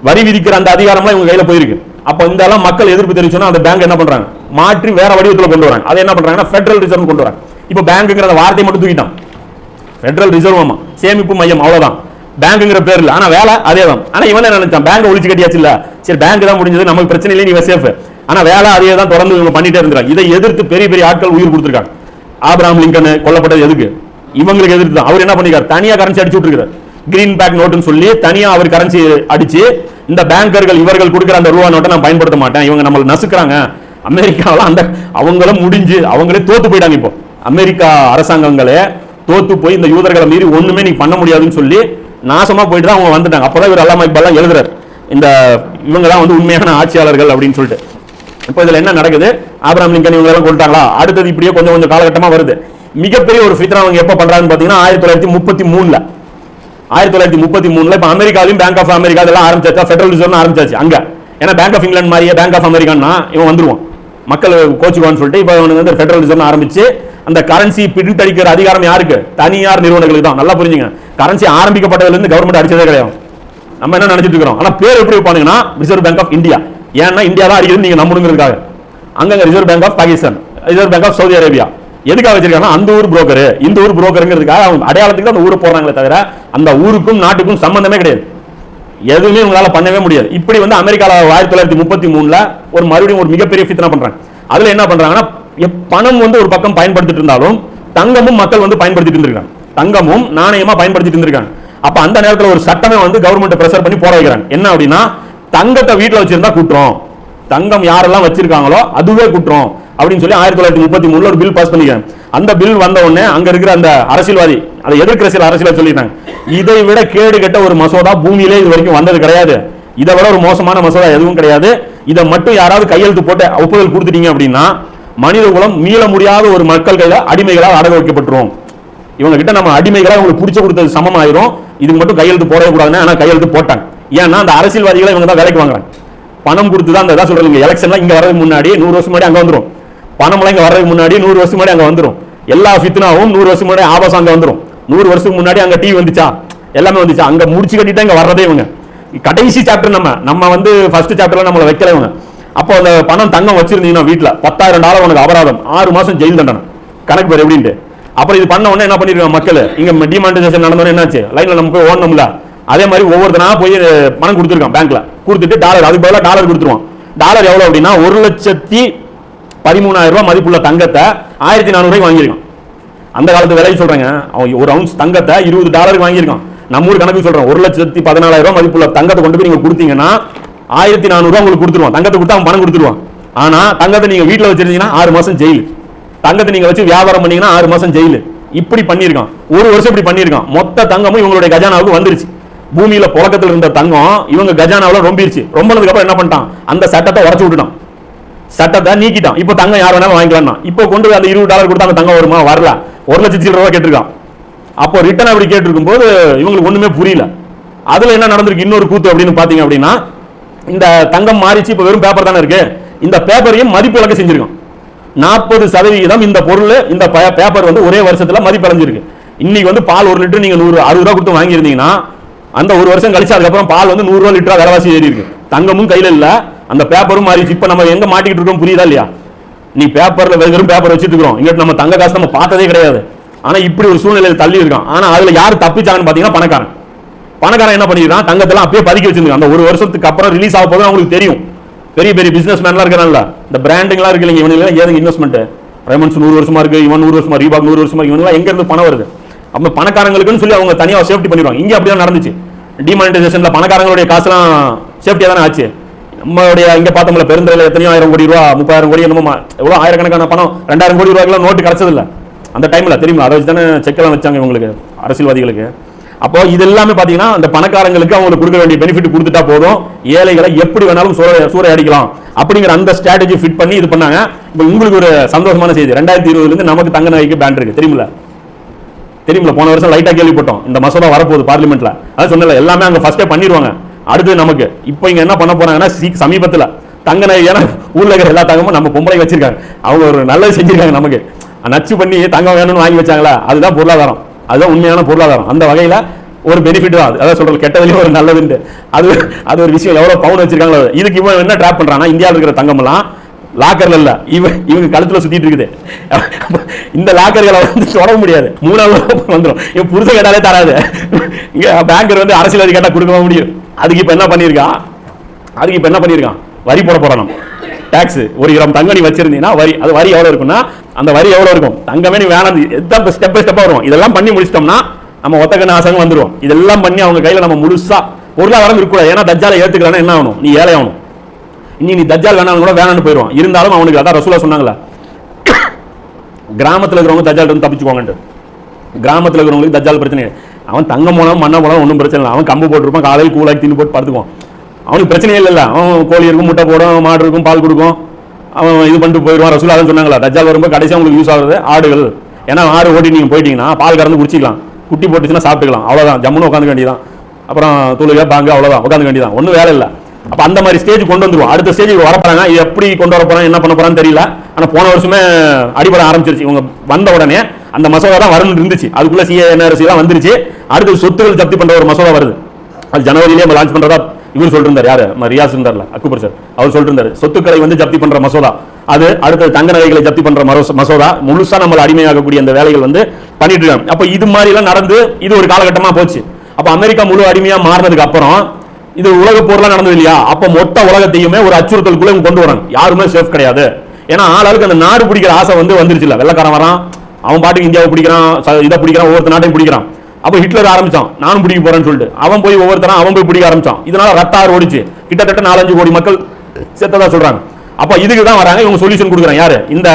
வரி விதிக்கிற அந்த அதிகாரம்லாம் இவங்க கையில போயிருக்கு. அப்ப இந்த எல்லாம் மக்கள் எதிர்ப்பு தெரிவிச்சோன்னா அந்த பேங்க் என்ன பண்றாங்க, மாற்றி வேற வடிவத்தில் கொண்டு வராங்க. அதை என்ன பண்றாங்கன்னா ஃபெடரல் ரிசர்வ் கொண்டு வராங்க. இப்ப பேங்க்ங்கிற அந்த வார்த்தையை மட்டும் தூக்கிட்டான், ஃபெடரல் ரிசர்வ் சேமிப்பு மையம், அவ்வளவுதான், பேங்க்ங்கிற பேர்ல. ஆனா வேலை அதே தான். ஆனா இவன் நினைச்சான் பேங்க் ஒழிச்சு கட்டியாச்சு, இல்ல சரி பேங்க் தான் முடிஞ்சது, நமக்கு பிரச்சனை இல்லை, நீ சேஃப். ஆனா வேலை அதே தான் தொடர்ந்து இவங்க பண்ணிட்டே இருந்தாங்க. இதை எதிர்த்து பெரிய பெரிய ஆட்கள் உயிர் கொடுத்திருக்காங்க. ஆபிரகாம் லிங்கன் கொல்லப்பட்டது எதுக்கு, இவங்களுக்கு எதிர்த்து தான். அவர் என்ன பண்ணிருக்காரு, தனியா கரன்சி அடிச்சு விட்டுருக்காரு, கிரீன் பேக் நோட்டுன்னு சொல்லி தனியா அவர் கரன்சி அடிச்சு, இந்த பேங்கர்கள் இவர்கள் கொடுக்குற அந்த ரூபா நோட்டை நான் பயன்படுத்த மாட்டேன், இவங்க நம்மளை நசுக்கிறாங்க. அமெரிக்காவில் அந்த அவங்களும் முடிஞ்சு அவங்களே தோத்து போயிட்டாங்க. இப்போ அமெரிக்கா அரசாங்கங்களே தோத்து போய் இந்த யூதர்களை மீறி ஒண்ணுமே நீ பண்ண முடியாதுன்னு சொல்லி நாசமா போயிட்டு தான் அவங்க வந்துட்டாங்க. அப்பதான் இவர் அல்லாமா இக்பால் எழுதுறாரு, இந்த இவங்க தான் உண்மையான ஆட்சியாளர்கள் அப்படின்னு சொல்லிட்டு. இப்போ இதுல என்ன நடக்குது, ஆபிரகாம் லிங்கன் இவங்க எல்லாம் கொண்டாங்களா, அடுத்தது இப்படியே கொஞ்சம் கொஞ்சம் காலகட்டமா வருது. மிகப்பெரிய ஒரு ஃபித்னா அவங்க எப்ப பண்றாங்கன்னு பாத்தீங்கன்னா 1933 1933 இப்ப அமெரிக்காவிலும் பேங்க் ஆஃப் அமெரிக்கா இதெல்லாம் ஆரம்பிச்சாச்சா, ஃபெடரல் ரிசர்வ் ஆரம்பிச்சாச்சு அங்க. ஏன்னா பேங்க் ஆஃப் இங்கிலாந்து மாதிரியே பேங்க் ஆஃப் அமெரிக்கான்னா இவன் வந்துருவான், மக்கள் கோச்சுக்குவான்னு சொல்லிட்டு இப்ப இவனுக்கு ஃபெடரல் ரிசர்வ் ஆரம்பிச்சு அந்த கரன்சி பிரிண்ட் அடிக்கிற அதிகாரம் யாருக்கு, தனியார் நிறுவனங்களுக்கு தான். நல்லா புரிஞ்சுங்க, கரன்சி ஆரம்பிக்கப்பட்டதுல இருந்து கவர்மெண்ட் அடிச்சதே கிடையாது. நம்ம என்ன நினைச்சிட்டு இருக்கிறோம், ஆனா பேர் எப்படி வைப்பாங்கன்னா ரிசர்வ் பேங்க் ஆஃப் இந்தியா, ஏன்னா இந்தியா தான் அடிக்கிறது நீங்க நம்பணுங்கிறதுக்காக. அங்க Reserve Bank of Pakistan, Reserve Bank of Saudi Arabia, எதுக்காக வச்சிருக்காங்க, அந்த ஊர் புரோக்கர் இந்த ஊர் புரோக்கருங்கிறதுக்காக அவங்க அடையாளத்துக்கு அந்த ஊரை போறாங்களே தவிர அந்த ஊருக்கும் நாட்டுக்கும் சம்பந்தமே கிடையாது, எதுவுமே உங்களால பண்ணவே முடியாது. இப்படி அமெரிக்கால 1933 ஒரு மறுபடியும் ஒரு மிகப்பெரிய ஃபித்னா பண்றாங்க. அதுல என்ன பண்றாங்கன்னா, பணம் ஒரு பக்கம் பயன்படுத்திட்டு இருந்தாலும் தங்கமும் மக்கள் பயன்படுத்திட்டு இருந்திருக்காங்க, தங்கமும் நாணயமா பயன்படுத்திட்டு இருந்திருக்காங்க. அப்ப அந்த நேரத்தில் ஒரு சட்டமே கவர்மெண்ட் பிரஷர் பண்ணி போட வைக்கிறாங்க. என்ன அப்படின்னா, தங்கத்தை வீட்டில் வச்சிருந்தா குற்றம், தங்கம் யாரெல்லாம் வச்சிருக்காங்களோ அதுவே குற்றம் அப்படின்னு சொல்லி 1933 ஒரு பில் பாஸ் பண்ணிக்கிறாங்க. அந்த பில் வந்த உடனே அங்க இருக்கிற அந்த அரசியல்வாதி, அதை எதிர்க்கிற சில அரசியல்வாதி சொல்லிட்டாங்க, இதை விட கேடு கெட்ட ஒரு மசோதா பூமியிலே இது வரைக்கும் வந்தது கிடையாது, இதை விட ஒரு மோசமான மசோதா எதுவும் கிடையாது, இதை மட்டும் யாராவது கையெழுத்து போட்டு ஒப்புதல் கொடுத்துட்டீங்க அப்படின்னா மனித குலம் மீள முடியாத ஒரு மக்கள் கையில அடிமைகளாக அடக வைக்கப்பட்டுரும், இவங்க கிட்ட நம்ம அடிமைகளாக இவங்களுக்கு பிடிச்ச கொடுத்தது சமம் ஆயிரும், இதுக்கு மட்டும் கையெழுத்து போடவே கூடாதுன்னு. ஆனா கையெழுத்து போட்டாங்க. ஏன்னா அந்த அரசியல்வாதிகளை இவங்க தான் வேலைக்கு வாங்குறாங்க, பணம் கொடுத்து தான். அந்த சொல்றாங்க, எலெக்ஷன்லாம் இங்க வரதுக்கு முன்னாடி 100 வருஷம் முன்னாடி அங்க வந்துரும், பணம்லாம் இங்க வரதுக்கு முன்னாடி 100 வருஷம் முன்னாடி அங்க வந்துரும், எல்லா ஃபித்னாவும் 100 வருஷம் முன்னாடி ஆபாசம் அங்க வந்துரும், 100 வருஷத்துக்கு முன்னாடி அங்க டிவி வந்துச்சா, எல்லாமே வந்துச்சா, அங்க முடிச்சு கட்டிட்டு இங்க வர்றதே இவங்க. கடைசி சாப்டர் நம்ம ஃபர்ஸ்ட் சாப்டர்ல நம்மள வைக்கல இவங்க. அப்போ அந்த பணம் தங்கம் வச்சிருந்தீங்கன்னா வீட்டுல $10,000 உனக்கு அபராதம், 6 மாசம் ஜெயில் தண்டனை, கணக்கு பேர் எப்படின்ட்டு. அப்புறம் இது பண்ண உடனே என்ன பண்ணிருக்காங்க மக்கள், இங்க டிமானிட்டைசேஷன் நடந்தோன்னு என்னாச்சு, லைன்ல நம்ம போய் ஓடணும்ல, அதே மாதிரி ஒவ்வொருத்தனா போய் பணம் கொடுத்துருக்கான் பேங்க்ல, கொடுத்துட்டு டாலர், அதுக்கு பதிலாக டாலர் கொடுத்துருவான். டாலர் எவ்வளவு அப்படின்னா 1,13,000 மதிப்புள்ள தங்கத்தை 1,400 வாங்கியிருக்கான். அந்த காலத்து விலை சொல்றேங்க, அவன் ஒரு அவுன்ஸ் தங்கத்தை $20 வாங்கியிருக்கான். நம்ம ஊர் கணக்கு சொல்றேன், 1,14,000 மதிப்புள்ள தங்கத்தை கொண்டு போய் நீங்க கொடுத்தீங்கன்னா 1,400 உங்களுக்கு கொடுத்துருவான். தங்கத்தை கொடுத்தா அவன் பணம் கொடுத்துருவான். ஆனா தங்கத்தை நீங்க வீட்டுல வச்சிருந்தீங்கன்னா 6 மாசம் ஜெயில், தங்கத்தை நீங்க வச்சு வியாபாரம் பண்ணீங்கன்னா 6 மாசம் ஜெயில். இப்படி பண்ணிருக்கான், ஒரு வருஷம் இப்படி பண்ணிருக்கான். மொத்த தங்கமும் இவங்களுடைய கஜானாவுக்கு வந்துருச்சு. பூமியில புழக்கத்தில் இருந்த தங்கம் இவங்க கஜானாவில ரொம்பிருச்சு. ரொம்பனதுக்கு அப்புறம் என்ன பண்ணிட்டான், அந்த சட்டத்தை உடச்சு விட்டுட்டான், சட்டத்தை நீக்கிட்டான். இப்போ தங்கம் யார் வேணாலும் வாங்கிக்கலாம். இப்போ கொண்டு போய் அந்த $20 கொடுத்தா அந்த தங்கம் வருமா, வரல. 1,00,000 ரூபாய் கேட்டிருக்கான். அப்போ ரிட்டர்ன் அப்படி கேட்டிருக்கும் போது இவங்களுக்கு ஒண்ணுமே புரியல. அதுல என்ன நடந்திருக்கு, இன்னொரு கூத்து அப்படின்னு பாத்தீங்க அப்படின்னா, இந்த தங்கம் மாறிச்சு, இப்ப வெறும் பேப்பர் தானே இருக்கு, இந்த பேப்பரையும் மதிப்பு இழக்க செஞ்சிருக்கான். 40% இந்த பொருள் இந்த பேப்பர் வந்து ஒரே வருஷத்துல மதிப்படைஞ்சிருக்கு. இன்னைக்கு வந்து பால் 1 லிட்டர் நீங்க 160 ரூபா கொடுத்து வாங்கியிருந்தீங்கன்னா அந்த ஒரு வருஷம் கழிச்சு அதுக்கப்புறம் பால் வந்து 100 ரூபா லிட்டரா விலைவாசி ஏறி இருக்கு. தங்கமும் கையில இல்ல, அந்த பேப்பரும் மாறிச்சு. இப்ப நம்ம எங்க மாட்டிக்கிட்டு இருக்கோம் புரியுதா இல்லையா? நீ பேப்பர்ல வெறும் பேப்பர் வச்சுட்டு இருக்கோம், இங்க நம்ம தங்க காசு நம்ம பார்த்ததே கிடையாது. ஆனா இப்படி ஒரு சூழ்நிலையில் தள்ளி இருக்கான். ஆனா அதுல யார் தப்பிச்சாங்கன்னு பாத்தீங்கன்னா பணக்காரன் என்ன பண்ணிருக்கான், தங்கத்தெல்லாம் அப்படியே பதுக்கி வச்சிருக்காங்க. அந்த ஒரு வருஷத்துக்கு அப்புறம் ரிலீஸ் ஆக போது அவங்களுக்கு தெரியும். பெரிய பெரிய பிசினஸ் மேன்லாம் இருக்கிறாங்கல்ல, இந்த பிராண்டிங்லாம் இருக்கு இல்லைங்க, இவனுக்கு ஏதுங்க இன்வெஸ்ட்மெண்ட்? ரெமண்ட்ஸ் 100 வருஷமா இருக்கு, இவன் 100 வருஷமா, ரீபாக் 100 வருஷமா, இவனுக்கு எங்க இருந்து பணம் வருது? அப்ப பணக்காரங்களுக்குன்னு சொல்லி அவங்க தனியா சேஃப்டி பண்ணிடுவாங்க. இங்க அப்படிதான் நடந்துச்சு. டிமானிட்டைசேஷன்ல பணக்காரங்களுடைய காசுலாம் சேஃப்டியா தானே ஆச்சு. நம்மளுடைய இங்க பார்த்தோம்ல, பெருந்துறையில எத்தனையோ 1000 கோடி ரூபா, 30,000 கோடி என்னமோ, எவ்வளவு ஆயிரக்கணக்கான பணம், 2000 கோடி ரூபாய்க்குலாம் நோட்டு கிடைச்சது இல்ல அந்த டைம்ல, தெரியுமா? அதை வச்சு தானே செக்கெல்லாம் வச்சாங்க இவங்களுக்கு, அரசியல்வாதிகளுக்கு. அப்போ இது எல்லாமே பாத்தீங்கன்னா அந்த பணக்காரங்களுக்கு அவங்களுக்கு கொடுக்க வேண்டிய பெனிஃபிட் கொடுத்துட்டா போதும், ஏழைகளை எப்படி வேணாலும் சூறையடிக்கலாம் அப்படிங்கிற அந்த ஸ்ட்ராட்டஜி ஃபிட் பண்ணி இது பண்ணாங்க. இப்போ உங்களுக்கு ஒரு சந்தோஷமான செய்தி, 2020 இருந்து நமக்கு தங்க நகைக்கு பேன் இருக்கு, தெரியுமில்ல? போன வருஷம் லைட்டா கேள்விப்பட்டோம், இந்த மசோதா வரப்போகுது பார்லிமெண்ட்ல. அது சொன்னல, எல்லாமே அங்க ஃபர்ஸ்டே பண்ணிடுவாங்க. அடுத்து நமக்கு இப்போ இங்க என்ன பண்ண போறாங்கன்னா, சமீபத்தில் தங்க நகை, ஏன்னா ஊர்ல இருக்கிற எல்லா தங்கமும் நம்ம பொம்பளை வச்சிருக்காங்க, அவங்க ஒரு நல்லது செஞ்சிருக்காங்க, நமக்கு நச்சு பண்ணி தங்கம் வேணும்னு வாங்கி வச்சாங்களா, அதுதான் பொருளாதாரம், அதுதான் உண்மையான பொருளாதாரம். அந்த வகையில ஒரு பெனிஃபிட் தான், அதான் சொல்றது, கெட்டதுலயும் ஒரு நல்லதுண்டு. அது ஒரு விஷயம். எவ்வளவு பவுன் வச்சிருக்காங்களோ, இதுக்கு இவன் என்ன ட்ராப் பண்றான்னா, இந்தியாவில் இருக்கிற தங்கம் எல்லாம் லாக்கர்ல இல்ல, இவங்க கழுத்துல சுத்திட்டு இருக்குது. இந்த லாக்கர்களை வந்து தொட முடியாது, 3,000 வந்துடும். இவன் புருஷ கேட்டாலே தராது, இங்க பேங்கர் வந்து அரசியல் கேட்டா கொடுக்க முடியும். அதுக்கு இப்ப என்ன பண்ணிருக்கான், வரி போட போறான். டாக்ஸ், 1 கிராம் தங்கம் நீ வச்சிருந்தீங்கன்னா வரி, அது வரி எவ்வளவு இருக்குன்னா, அந்த வரி எவ்வளவு இருக்கும், தங்கமே நீ வேணாம், ஸ்டெப் பை ஸ்டெப்பா வரும். இதெல்லாம் பண்ணி முடிச்சிட்டோம்னா நம்ம ஒத்தக்கண்ண ஆசங்க வந்துடும். இதெல்லாம் பண்ணி அவங்க கையில நம்ம முழுசா பொருளாதாரம் இருக்கக்கூடாது. ஏன்னா தஜ்ஜாலை ஏத்துக்கலன்னா என்ன ஆகணும், நீ ஏழை ஆகணும். நீ தஜ்ஜால் வேணாலும் கூட வேணான்னு போயிடுவான். இருந்தாலும் அவனுக்கு, அதான் ரசூலா சொன்னாங்களா, கிராமத்தில் இருக்கிறவங்க தஜ்ஜால் இருந்து தப்பிச்சுக்குவாங்க. கிராமத்தில் இருக்கிறவங்களுக்கு தஜ்ஜால் பிரச்சனை, அவன் தங்கம் போனாலும் மண்ணா போனாலும் ஒன்றும் பிரச்சனை இல்லை. அவன் கம்பு போட்டிருப்பான், காலையில் கூலாக்கி தின்னு போட்டு படுத்துக்குவான், அவனுக்கு பிரச்சனையே இல்லை. அவன் கோழி இருக்கும், முட்டை போடும், மாடு இருக்கும், பால் கொடுக்கும், அவன் இது பண்ணிட்டு போயிடுவான். ரசூலா தான் சொன்னாங்களா, தஜ்ஜால் வரும்போது கடைசியாக உங்களுக்கு யூஸ் ஆகுது ஆடுகள். ஏன்னா ஆடு ஓடி நீங்க போயிட்டீங்கன்னா பால் கறந்து குடிச்சிக்கலாம், குட்டி போட்டுச்சுன்னா சாப்பிட்டுக்கலாம், அவ்வளவுதான், ஜம்முன்னு உட்காந்து வேண்டியதான். அப்புறம் தூளுக பாங்க அவ்வளவுதான், உட்காந்து வேண்டியதான், ஒன்றும் வேலை இல்லை. அப்ப அந்த மாதிரி ஸ்டேஜ் கொண்டு வந்துருவோம். அடுத்த ஸ்டேஜ் வரப்போறாங்க, இது எப்படி கொண்டு வர போறாங்க, என்ன பண்ண போறான்னு தெரியல. ஆனா போன வருஷமே அடிபட ஆரம்பிச்சிருச்சு. இவங்க வந்த உடனே அந்த மசோதா தான் வரணும் இருந்துச்சு, அதுக்குள்ள CANRC தான் வந்துருச்சு. அடுத்து சொத்துக்கள் ஜப்தி பண்ற ஒரு மசோதா வருது, அது ஜனவரியிலே லான்ச் பண்றதா இவர் சொல்லிருந்தார். யாரு, ரியாஸ் இருந்தார்ல, அக்பர் சார், அவர் சொல்லிருந்தாரு, சொத்துக்களை வந்து ஜப்தி பண்ற மசோதா. அது அடுத்த தங்க நகைகளை ஜப்தி பண்ற மசோதா, முழுசா நம்ம அடிமையாகக்கூடிய அந்த வேலைகள் வந்து பண்ணிட்டு இருக்காங்க. அப்ப இது மாதிரி எல்லாம் நடந்து இது ஒரு காலகட்டமா போச்சு. அப்ப அமெரிக்கா முழு அடிமையா மாறினதுக்கு அப்புறம் இது உலக போர்லாம் நடந்தது இல்லையா, அப்ப மொத்த உலகத்தையுமே ஒரு அச்சுறுத்தலுக்குள்ள கொண்டு வராங்க. யாருமே சேஃப் கிடையாது. ஏன்னா ஆளுக்கு அந்த நாடு பிடிக்கிற ஆசை வந்துருச்சு இல்ல, வெள்ளக்காரன் வரான், அவன் பாட்டுக்கு இந்தியாவை பிடிக்கிறான், இதை பிடிக்கிறான், ஒவ்வொரு நாட்டையும் பிடிக்கிறான். அப்ப ஹிட்லர் ஆரம்பிச்சான், நானும் பிடிக்க போறேன்னு சொல்லிட்டு அவன் போய் ஒவ்வொருத்தரும் அவன் போய் பிடிக்க ஆரம்பிச்சான். இதனால ரத்தாறு ஓடிச்சு, கிட்டத்தட்ட 4-5 கோடி மக்கள் செத்ததா சொல்றாங்க. அப்ப இதுக்கு தான் வராங்க இவங்க, சொல்யூஷன் கொடுக்குறாங்க. யாரு, இந்த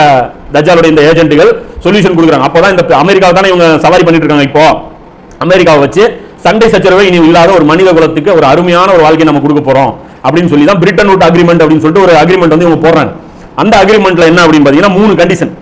தஜ்ஜாலுடைய இந்த ஏஜென்ட்டுகள் சொல்யூஷன் கொடுக்குறாங்க. அப்பதான் இந்த அமெரிக்காவை தானே இவங்க சவாரி பண்ணிட்டு இருக்காங்க. இப்போ அமெரிக்காவை வச்சு சண்டை சச்சரவை இனி இல்லாத ஒரு மனித குலத்துக்கு ஒரு அருமையான ஒரு வாழ்க்கையை நம்ம கொடுக்க போறோம் அப்படின்னு சொல்லி தான் பிரிட்டன் வுட் அக்ரிமெண்ட் அப்படின்னு சொல்லிட்டு ஒரு அக்ரிமெண்ட் வந்து இவங்க போடுறாங்க. அந்த அக்ரிமெண்ட்ல என்ன அப்படின்னு பாத்தீங்கன்னா 3 கண்டிஷன்.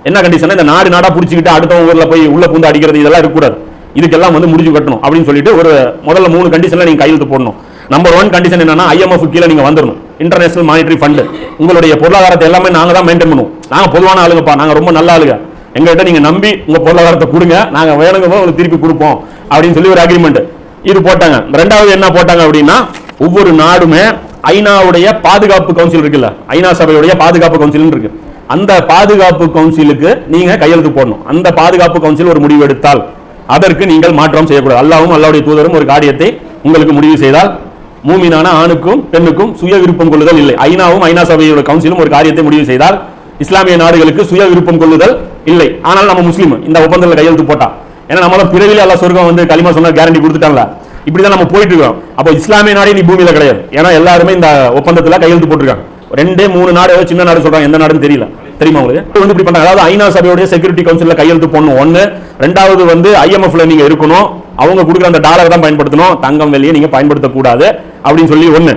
என்ன கண்டிஷன், இந்த நாடா புடிச்சுக்கிட்டு அடுத்தவங்க ஊர்ல போய் உள்ள பூந்து அடிக்கிறது இதெல்லாம் இருக்கக்கூடாது, இதுக்கெல்லாம் வந்து முடிஞ்சு கட்டணும் அப்படின்னு சொல்லிட்டு ஒரு முதல்ல 3 கண்டிஷன்ல நீங்க கையெழுத்து போடணும். நம்பர் 1 கண்டிஷன் என்னன்னா, IMF கீழே நீங்க வந்துடணும், இன்டர்நேஷனல் மானிட்டரி ஃபண்ட். உங்களுடைய பொருளாதாரத்தை எல்லாமே நாங்க தான் மெயின்டைன் பண்ணுவோம், நாங்க பொதுவான ஆளுங்கப்பா, நாங்க ரொம்ப நல்ல ஆளுங்க, எங்ககிட்ட நீங்க நம்பி உங்க பொருளாதாரத்தை கொடுங்க, நாங்க வேணுங்க உங்களுக்கு திருப்பி கொடுப்போம் அப்படின்னு சொல்லி ஒரு அக்ரிமெண்ட் இது போட்டாங்க. 2வது என்ன போட்டாங்க அப்படின்னா, ஒவ்வொரு நாடுமே ஐநாவுடைய பாதுகாப்பு கவுன்சில் இருக்குல்ல, ஐநா சபையுடைய பாதுகாப்பு கவுன்சில் இருக்கு, அந்த பாதுகாப்பு கவுன்சிலுக்கு நீங்க கையெழுத்து போடணும். அந்த பாதுகாப்பு கவுன்சில் ஒரு முடிவு எடுத்தால் அதற்கு நீங்கள் மாற்றம் செய்யக்கூடாது. அல்லாஹ்வும் அல்லாஹ்வுடைய தூதரும் ஒரு காரியத்தை உங்களுக்கு முடிவு செய்தால், மூமினான ஆணுக்கும் பெண்ணுக்கும் சுய விருப்பம் கொள்ளுதல் இல்லை. ஐநாவும் ஐநா சபையோட கவுன்சிலும் ஒரு காரியத்தை முடிவு செய்தால் இஸ்லாமிய நாடுகளுக்கு சுய விருப்பம் கொள்ளுதல் இல்லை. ஆனால் நம்ம முஸ்லீம் இந்த ஒப்பந்தத்தில் கையெழுத்து போட்டா, ஏன்னா நம்ம பிறவிலே அல்லாஹ் சொர்க்கம் வந்து களிமா சொன்ன கேரண்டி கொடுத்துட்டாங்களா, இப்படிதான் நம்ம போயிட்டு இருக்கோம். அப்போ இஸ்லாமிய நாடே நீ பூமியில கிடையாது, ஏன்னா எல்லாருமே இந்த ஒப்பந்தத்தில் கையெழுத்து போட்டிருக்காங்க. 2-3 நாடு, சின்ன நாடு சொல்றாங்க, எந்த நாடுன்னு தெரியல, தெரியுமா உங்களுக்கு? வந்து இப்படி பண்றாங்க. அதாவது ஐநா சபையுடைய செக்யூரிட்டி கவுன்சில்ல கையெழுத்து போடணும் 1. 2வது வந்து IMFல நீங்க இருக்கணும், அவங்க கொடுக்குற அந்த டாலர் தான் பயன்படுத்தணும், தங்கம் வெள்ளியை நீங்க பயன்படுத்தக்கூடாது அப்படின்னு சொல்லி 1.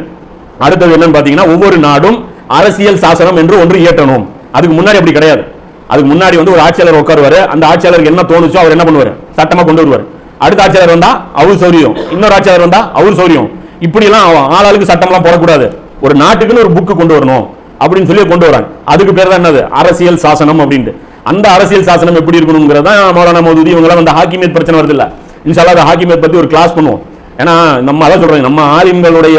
அடுத்தது என்னன்னு பாத்தீங்கன்னா, ஒவ்வொரு நாடும் அரசியல் சாசனம் என்று ஒன்று இயற்றணும். அதுக்கு முன்னாடி அப்படி கிடையாது. அதுக்கு முன்னாடி வந்து ஒரு ஆட்சியாளர் உட்காருவாரு, அந்த ஆட்சியாளருக்கு என்ன தோணுச்சோ அவர் என்ன பண்ணுவாரு, சட்டமா கொண்டு வருவார். அடுத்த ஆட்சியாளர் வந்தா அவர் சௌரியம், இன்னொரு ஆட்சியாளர் வந்தா அவர் சௌரியம். இப்படி எல்லாம் ஆளாளுக்கு சட்டம்லாம் போடக்கூடாது. ஒரு நாட்டுக்குன்னு ஒரு புக்கு கொண்டு வரணும் அப்படின்னு சொல்லி கொண்டு வராங்க. அதுக்கு பேர் தான் என்னது, அரசியல் சாசனம் அப்படின்ட்டு. அந்த அரசியல் சாசனம் எப்படி இருக்கணுங்கிறதா மௌலானா மௌதூதி இவங்கெல்லாம் வந்து ஹாக்கிமியத் பிரச்சனை வருது இல்ல, இன்ஷால்லா அந்த ஹாக்கிமியத் பத்தி ஒரு கிளாஸ் பண்ணுவோம். ஏன்னா நம்ம அதான் சொல்றோம், நம்ம ஆலிம்களுடைய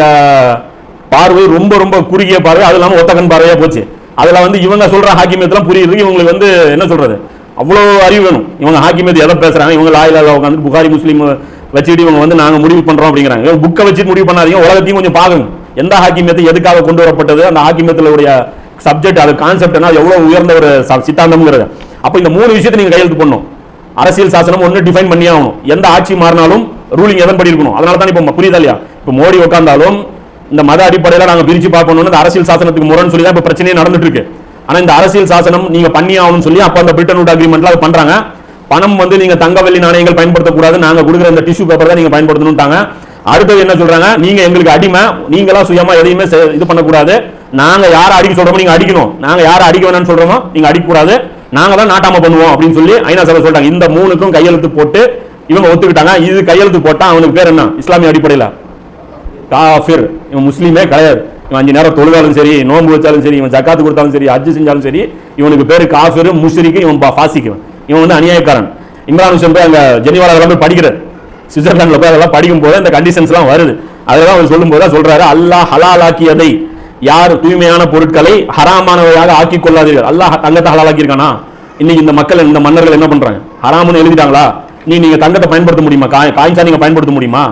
பார்வை ரொம்ப ரொம்ப குறுகிய பார்வை, அது இல்லாமல் ஒத்தகன் பார்வையா போச்சு. அதுல வந்து இவங்க சொல்ற ஹாக்கிமியத்லாம் புரியுது, இவங்களுக்கு வந்து என்ன சொல்றது அவ்வளோ அறிவு வேணும். இவங்க ஹாக்கிமியத் எதை பேசுறாங்க, இவங்க லாயில உட்காந்து புகாரி முஸ்லீம் வச்சுட்டு இவங்க வந்து நாங்க முடிவு பண்றோம் அப்படிங்கிறாங்க. புக்கை வச்சு முடிவு பண்ணாதீங்க, உலகத்தையும் கொஞ்சம் பாருங்க. எந்த ஹாக்கிமியத்தை எதுக்காக கொண்டு வரப்பட்டது, அந்த ஹாக்கிமியத்தினுடைய சப்ஜெக்ட், அது கான்செப்ட் என்ன, எவ்வளவு உயர்ந்த ஒரு சித்தாந்தம்ங்கிறது. அப்ப இந்த 3 விஷயத்தை நீங்க கையெழுத்து பண்ணணும். அரசியல் சாசனம் ஒன்று டிஃபைன் பண்ணி ஆகணும். எந்த ஆட்சி மாறினாலும் ரூலிங் எதன்படி இருக்கணும். அதனால தான் இப்போ புரியுதா இல்லையா, இப்போ மோடி உட்கார்ந்தாலும் இந்த மத அடிப்படையில் நாங்கள் பிரிச்சு பார்க்கணும்னு இந்த அரசியல் சாசனத்துக்கு முரண் சொல்லி தான் இப்போ பிரச்சனையே நடந்துட்டு இருக்கு. ஆனா இந்த அரசியல் சாசனம் நீங்க பண்ணி ஆகணும்னு சொல்லி அப்ப அந்த பிரிட்டன் வுட் அக்ரிமெண்ட்ல அது பண்றாங்க. பணம் வந்து நீங்க தங்க வெள்ளி நாணயங்கள் பயன்படுத்தக்கூடாது, நாங்க கொடுக்குற இந்த டிஷ்யூ பேப்பர் தான் நீங்க பயன்படுத்தணும்ட்டாங்க. அடுத்தது என்ன சொல்றாங்க, நீங்க எங்களுக்கு அடிமை, நீங்களா சுயமா எதையுமே இது பண்ணக்கூடாது, நாங்க யாரை அடிக்க சொல்றோமோ நீங்க அடிக்கணும், நாங்க யாரை அடிக்க வேணாம்னு சொல்றோமோ நீங்க அடிக்கக்கூடாது, நாங்க தான் நாட்டாம பண்ணுவோம் அப்படின்னு சொல்லி ஐநா சபை சொல்றாங்க. இந்த 3க்கும் கையெழுத்து போட்டு இவங்க ஒத்துக்கிட்டாங்க. இது கையெழுத்து போட்டா அவனுக்கு பேர் என்ன, இஸ்லாமிய அடிப்படையில் காஃபிர். இவன் முஸ்லீமே கிடையாது. இவன் 5 நேரம் தொழுதாலும் சரி, நோன்பு வச்சாலும் சரி, இவன் ஜக்காத்து கொடுத்தாலும் சரி, ஹஜ் செஞ்சாலும் சரி, இவனுக்கு பேரு காஃபிர், முஷ்ரிக், இவன் ஃபாசிக், இவன் வந்து அநியாயக்காரன். இம்ரான் ஹுசைன் போய் அங்க ஜெனீவால போய் படிக்கிறார், சுவிட்சர்லாந்துல போய் அதெல்லாம் படிக்கும் போது இந்த கண்டிஷன்ஸ் எல்லாம் வருது. அதெல்லாம் அவர் சொல்லும் போது சொல்றாரு, அல்லாஹ் ஹலாலாக்கியதை யார் தூய்மையான பொருட்களை ஹராமானவையாக ஆக்கி கொள்ளாதீர்கள். அல்லாஹ் தங்கத்தை ஹலாலாக்கி இருக்கானா? இன்னைக்கு இந்த மக்கள், இந்த மன்னர்கள் என்ன பண்றாங்க, ஹராம்னு எழுதிட்டாங்களா, நீங்க தங்கத்தை பயன்படுத்த முடியுமா, காய்ச்சா நீங்க பயன்படுத்த முடியுமா?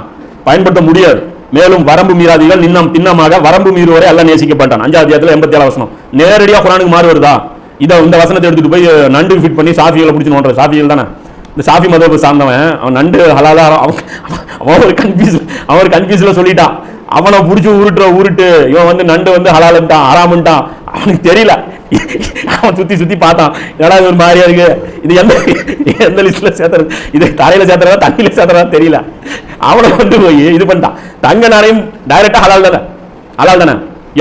பயன்படுத்த முடியாது. மேலும் வரம்பு மீறாதீர்கள், திண்ணமாக வரம்பு மீறுவரை எல்லாம் நேசிக்கப்பட்டான். 5வது அத்தியாயத்துல 87 வசனம் நேரடியா குர்ஆனுக்கு மாறு வருதா? இந்த வசனத்தை எடுத்துட்டு போய் நண்டு ஃபிட் பண்ணி சாஃபிகளை பிடிச்சு நோண்டுற சாஃபிகள் தானே, இந்த சாஃபி மதத்தை சார்ந்தவன். அவன் நண்டு ஹலாலா, அவன் ஒரு கன்ஃபியூஸ்ல சொல்லிட்டான். அவனை பிடிச்சி உருட்டு இவன் வந்து நண்டு வந்து ஹலாலுன்ட்டான், ஹராமுன்ட்டான். அவனுக்கு தெரியல, அவன் சுத்தி பார்த்தான், ஏன்னா இது ஒரு மாதிரியா இருக்கு, இது எந்த லிஸ்ட்ல சேர்த்துறது, இது தரையில சேர்த்துறதா தண்ணியில சேர்த்துறதா தெரியல. அவனை கொண்டு போய் இது பண்ணிட்டான். தங்க நாணயம் டைரக்டா ஹலால் தானே,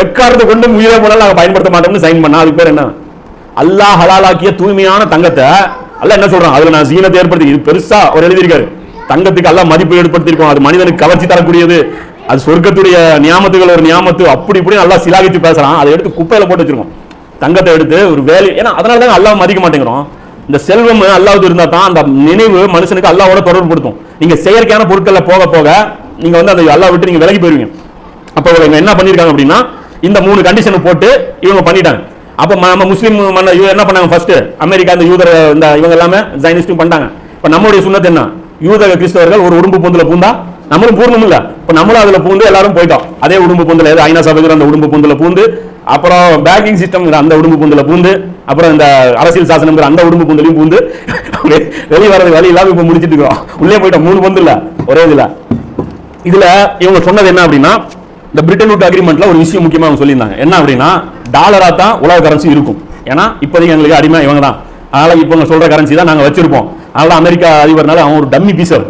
எக்காரத்தை கொண்டு உயிரை போனாலும் நாங்கள் பயன்படுத்த மாட்டோம்னு சைன் பண்ணா. அதுக்கு பேர் என்ன, அல்லாஹ் ஹலாலாக்கிய தூய்மையான தங்கத்தை அல்லாஹ் என்ன சொல்றான், அதுல நான் சீனத்தை ஏற்படுத்தி, இது பெருசா அவர் எழுதியிருக்காரு, தங்கத்துக்கு அல்லாஹ் மதிப்பு ஏற்படுத்தியிருக்கோம், அது மனிதனுக்கு கவர்ச்சி தரக்கூடியது, அது சொர்க்கத்துடைய நியாமத்துகள் ஒரு நியாமத்து, அப்படி இப்படி நல்லா சிலாகித்து பேசுறான். அதை எடுத்து குப்பையில போட்டு வச்சிருக்கோம். தங்கத்தை எடுத்து ஒரு வேலை, ஏன்னா அதனாலதான் அல்லாஹ் மதிக்க மாட்டேங்கிறோம். இந்த செல்வம் அல்லாஹ்வுக்கு இருந்தா தான் அந்த நினைவு மனுஷனுக்கு அல்லாஹ்வோட தொடர்பு படுத்தும். நீங்க செயற்கையான பொருட்களை போக போக நீங்க வந்து அந்த அல்லாஹ் விட்டு நீங்க விலகி போயிருவீங்க. அப்ப இவங்க என்ன பண்ணிருக்காங்க அப்படின்னா, இந்த 3 கண்டிஷன் போட்டு இவங்க பண்ணிட்டாங்க. அப்ப நம்ம முஸ்லீம் என்ன பண்ணாங்க, ஃபர்ஸ்ட் அமெரிக்கா இந்த யூதர் இந்த இவங்க எல்லாமே ஜைனிஸ்டும் பண்ணிட்டாங்க. இப்ப நம்மளுடைய சுன்னத் என்ன, யூத கிறிஸ்தவர்கள் ஒரு உடும்பு பொந்துல பூந்தா நம்மளும் பூர்ணம் இல்ல, இப்ப நம்மளும் அதுல பூந்து எல்லாரும் போயிட்டோம். அதே உடும்பு பொந்துல ஐநா சபைக்கு அந்த உடும்பு பொந்துல பூந்து, அப்புறம் பேங்கிங் சிஸ்டம் அந்த உடும்பு பொந்துல பூந்து, அப்புறம் இந்த அரசியல் சாசனம் அந்த உடும்பு பொந்துலையும் பூந்து வெளியே வரது வழி இல்லாம இப்ப முடிச்சிட்டு இருக்கோம். உள்ளே போயிட்டோம், 3 பொந்து இல்ல ஒரே இதுல இவங்க சொன்னது என்ன அப்படின்னா, இந்த பிரிட்டன் வுட் அக்ரிமெண்ட்ல ஒரு விஷயம் முக்கியமா அவங்க சொல்லியிருந்தாங்க. என்ன அப்படின்னா, டாலரா தான் உலக கரன்சி இருக்கும். ஏன்னா இப்போதைக்கு எங்களுக்கு அடிமை இவங்க தான், அதனால இப்போ சொல்ற கரன்சி தான் நாங்க வச்சிருப்போம். அதனால அமெரிக்கா அதிபர்னால அவன் ஒரு டம்மி பீசர்,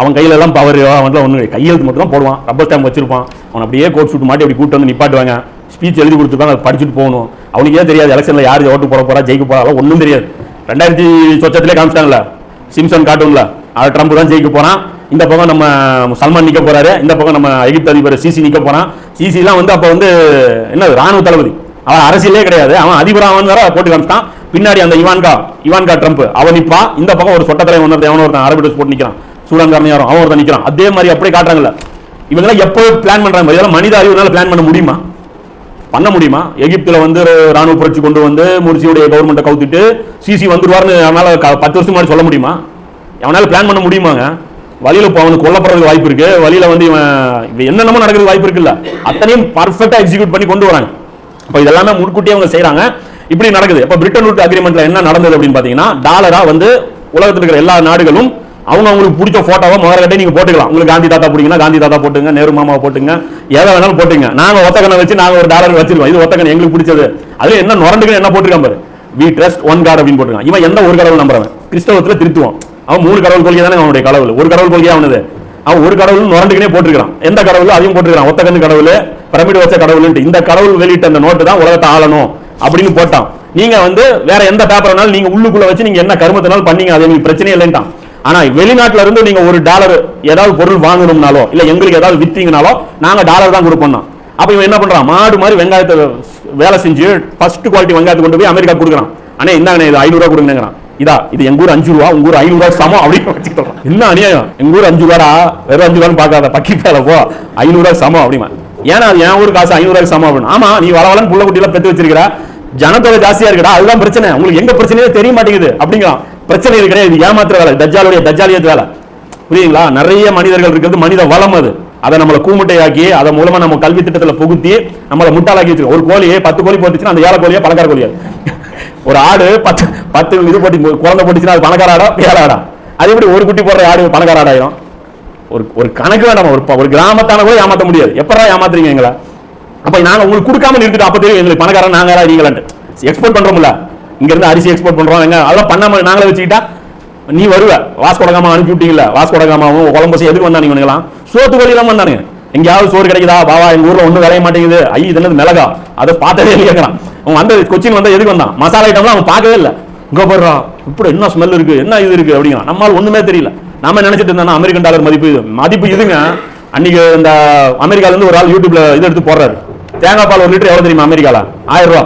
அவன் கையில எல்லாம் பவர், அவன் ஒண்ணு கையெழுத்து மட்டும் தான் போடுவான், ரப்பர் ஸ்டாம்ப் வச்சிருப்பான். அவன் அப்படியே கோட் சூட் மாட்டி அப்படி கூட்டு வந்து நிப்பாட்டுவாங்க, ஸ்பீச் எழுதி கொடுத்துருப்பாங்க, அதை படிச்சுட்டு போகணும். அவனுக்கே தெரியாது எலெக்ஷன்ல யாரு ஓட்டு போறா ஜெயிக்க போறா ஒன்றும் தெரியாது. 2000 சொச்சத்திலே காமிச்சிட்டாங்கல்ல சிம்சன் கார்ட்டூன்ல, அது ட்ரம்ப் தான் ஜெயிக்க போறான். இந்த பக்கம் நம்ம சல்மான் நிக்க போறாரு, இந்த பக்கம் நம்ம எகிப்து அதிபர் சிசி நிக்க போறான். சிசி எல்லாம் வந்து அப்ப வந்து என்ன ராணுவ தளபதி, அவன் அரசியலே கிடையாது, அவன் அதிபர் அவன் வேற போட்டு காமிச்சிட்டான். பின்னாடி அந்த இவான்கா ட்ரம்ப் அவன் நிப்பா, இந்த பக்கம் ஒரு சொட்டத்தலை ஒருத்தன் அரபி ட்ரெஸ் போட்டு நிக்கிறான், சூடான்காரன் யாரும் அவன் ஒருத்தன் நிக்கிறான். அதே மாதிரி அப்படியே காட்டுறாங்கல்ல. இவங்க எப்போ பிளான் பண்றாங்க, இதெல்லாம் மனித அறிவுனால பிளான் பண்ண முடியுமா? பண்ண முடியுமா? எகிப்துல வந்து ராணுவ புரட்சி கொண்டு வந்து முர்சியுடைய கவர்மெண்ட்டை கவுத்துட்டு சிசி வந்துருவாருன்னு அவனால 10 வருஷம் முன்னாடி சொல்ல முடியுமா? அவனால பிளான் பண்ண முடியுமாங்க? வழியில அவனுக்கு கொல்லப்படுறதுக்கு வாய்ப்பு இருக்கு, வழியில வந்து இவன் என்னென்னமோ நடக்கிறது வாய்ப்பு இருக்குல்ல, அத்தனையும் பர்ஃபெக்டா எக்ஸிக்யூட் பண்ணி கொண்டு வராங்க. அப்ப இதெல்லாமே முன்கூட்டியே அவங்க செய்யறாங்க. இப்படி நடக்குது. இப்ப பிரிட்டன் வுட் அக்ரிமெண்ட்ல என்ன நடந்தது அப்படின்னு பாத்தீங்கன்னா, டாலரா வந்து உலகத்தில் இருக்கிற எல்லா நாடுகளும் அவங்களுக்கு பிடிச்ச போட்டோவை முதல்ல நீங்க போட்டுக்கலாம். உங்களுக்கு காந்தி தாத்தா பிடிக்குன்னா காந்தி தாத்தா போட்டுங்க, நேரு மாமாவை போட்டுங்க, எதை வேணாலும் போட்டுங்க. நாங்க ஒத்தக்கனை வச்சு நாங்க ஒரு டாலர் வச்சிருக்கோம், இது ஒத்தக்கன் எங்களுக்கு பிடிச்சது. அதுல என்ன நுரண்டுக்கு என்ன போட்டுருக்கான் பாரு, வி ட்ரஸ்ட் ஒன் காட் அப்படின்னு போட்டுருக்கான். இவன் எந்த ஒரு கடவுள் நம்புறவன், கிறிஸ்தவத்துல திருத்துவான். அவன் 3 கடவுள் கொள்கை தானே அவனுடைய கடவுள், ஒரு கடவுள் கொள்கையா அவனது. அவன் ஒரு கடவுள் நுரண்டுக்குனே போட்டுருக்கான். எந்த கடவுள் அதையும் போட்டுருக்கான், ஒத்தக்கண்ணு கடவுள், பிரமிடு வச்ச கடவுள். இந்த கடவுள் வெளியிட்ட அந்த நோட்டு தான் உலகத்தை ஆளணும் அப்படின்னு போட்டான். நீங்க வந்து வேற எந்த பேப்பர்னாலும் நீங்க உள்ளுக்குள்ள வச்சு நீங்க என்ன கருமத்தினாலும் பண்ணீங்க, அது உங்களுக்கு பிரச்சனை இல்லைன்ட்டான். ஆனா வெளிநாட்டுல இருந்து நீங்க ஒரு டாலர் ஏதாவது பொருள் வாங்கணும்னாலோ இல்ல எங்களுக்கு ஏதாவது வித்தீங்கனாலோ நாங்க டாலர் தான் கொடுப்போம். அப்ப இவன் என்ன பண்றான், மாடு மாதிரி வெங்காயத்தை வேலை செஞ்சு ஃபர்ஸ்ட் குவாலிட்டி வெங்காயத்தை கொண்டு போய் அமெரிக்கா கொடுக்குறான். அண்ணே இந்தாங்க இது 500 ரூபா கொடுங்கறான். இதா இது எங்க ஊர் 5 ரூபா, உங்க ஊர் 500 ரூபா சமம் அப்படின்னு வச்சுக்கிட்டோம். என்ன அநியாயம், எங்க ஊர் 5 ரூபா வெறும் 5 ரூபான்னு பார்க்காத, பக்கி பேல போ 500 ரூபா சமம் அப்படிமா. ஏன்னா அது என் ஊர் காசு 500 ரூபாய்க்கு சமம் அப்படின்னு. ஆமா நீ வளவலன்னு புள்ள குட்டியில பெற்று வச்சிருக்கிற, ஜனத்தொகை ஜாஸ்தியா இருக்கடா, அதுதான் பிரச்சனை, உங்களுக்கு எங்க பிரச்சனையே தெரிய மாட்டேங்குது அப்படிங்கிறான். பிரச்சனை இருக்கிற இது ஏமாத்துற வேலை, தஜ்ஜாலியத்து வேலை, புரியுங்களா? நிறைய மனிதர்கள் இருக்கிறது மனித வளம், அது அதை நம்மளை கூமுட்டையாக்கி அதை மூலமா நம்ம கல்வி திட்டத்தில் புகுத்தி நம்மளை முட்டாளாக்கி வச்சு. ஒரு கோழியை 10 கோழி போட்டுச்சுன்னா அந்த 7 கோழியா பணக்கார கோழியா? ஒரு ஆடு 10 இது போட்டு குழந்தை போட்டுச்சுன்னா அது பணக்கார ஆடா ஏழை ஆடா? அது எப்படி ஒரு குட்டி போடுற ஆடு பணக்கார ஆடாயிரும்? ஒரு கணக்கு வேண்டாம். ஒரு கிராமத்தான கூட ஏமாற்ற முடியாது. எப்படா ஏமாத்துறீங்க எங்களை? அப்ப நாங்க உங்களுக்கு கொடுக்காம நிறுத்திட்டு அப்ப தெரியும் எங்களுக்கு பணக்காரன் நாங்க நீங்களான்ட்டு. எக்ஸ்போர்ட் பண்றோம்ல, இங்க இருந்து அரிசி எக்ஸ்போர்ட் பண்றோம், அதெல்லாம் பண்ணாம நாங்களே வச்சுக்கிட்டா நீ வருவ. வாஸ்கோடகாமா அனுப்பி விட்டீங்கல்ல, வாஸ்கோடகாமாவும் கொலம்பஸ் எதுக்கு வந்தானுங்க இவனுங்களாம்? சோத்து வழியெல்லாம் வந்தானுங்க. எங்கேயாவது சோறு கிடைக்குதா பாவா, எங்க ஊர்ல ஒண்ணும் விளைய மாட்டேங்குது, ஐய் இது என்னது மிளகா, அதை பார்த்ததே கேட்கறான். அவன் வந்த கொச்சின் வந்தா எதுக்கு வந்தான்? மசாலா ஐட்டம்லாம் அவன் பார்க்கவே இல்லை. இங்க போடுறான், இப்படி என்ன ஸ்மெல் இருக்கு, என்ன இது இருக்கு அப்படிங்கிறான். நம்மளால ஒண்ணுமே தெரியல. நாம நினைச்சிட்டு இருந்தா அமெரிக்கன் டாலர் மதிப்பு இதுங்க. அன்னைக்கு இந்த அமெரிக்கால இருந்து ஒரு ஆள் யூடியூப்ல இது எடுத்து போடுறாரு. தேங்காய் பால் 1 லிட்டர் எவ்வளவு தெரியுமா அமெரிக்கால? 1000 ரூபா.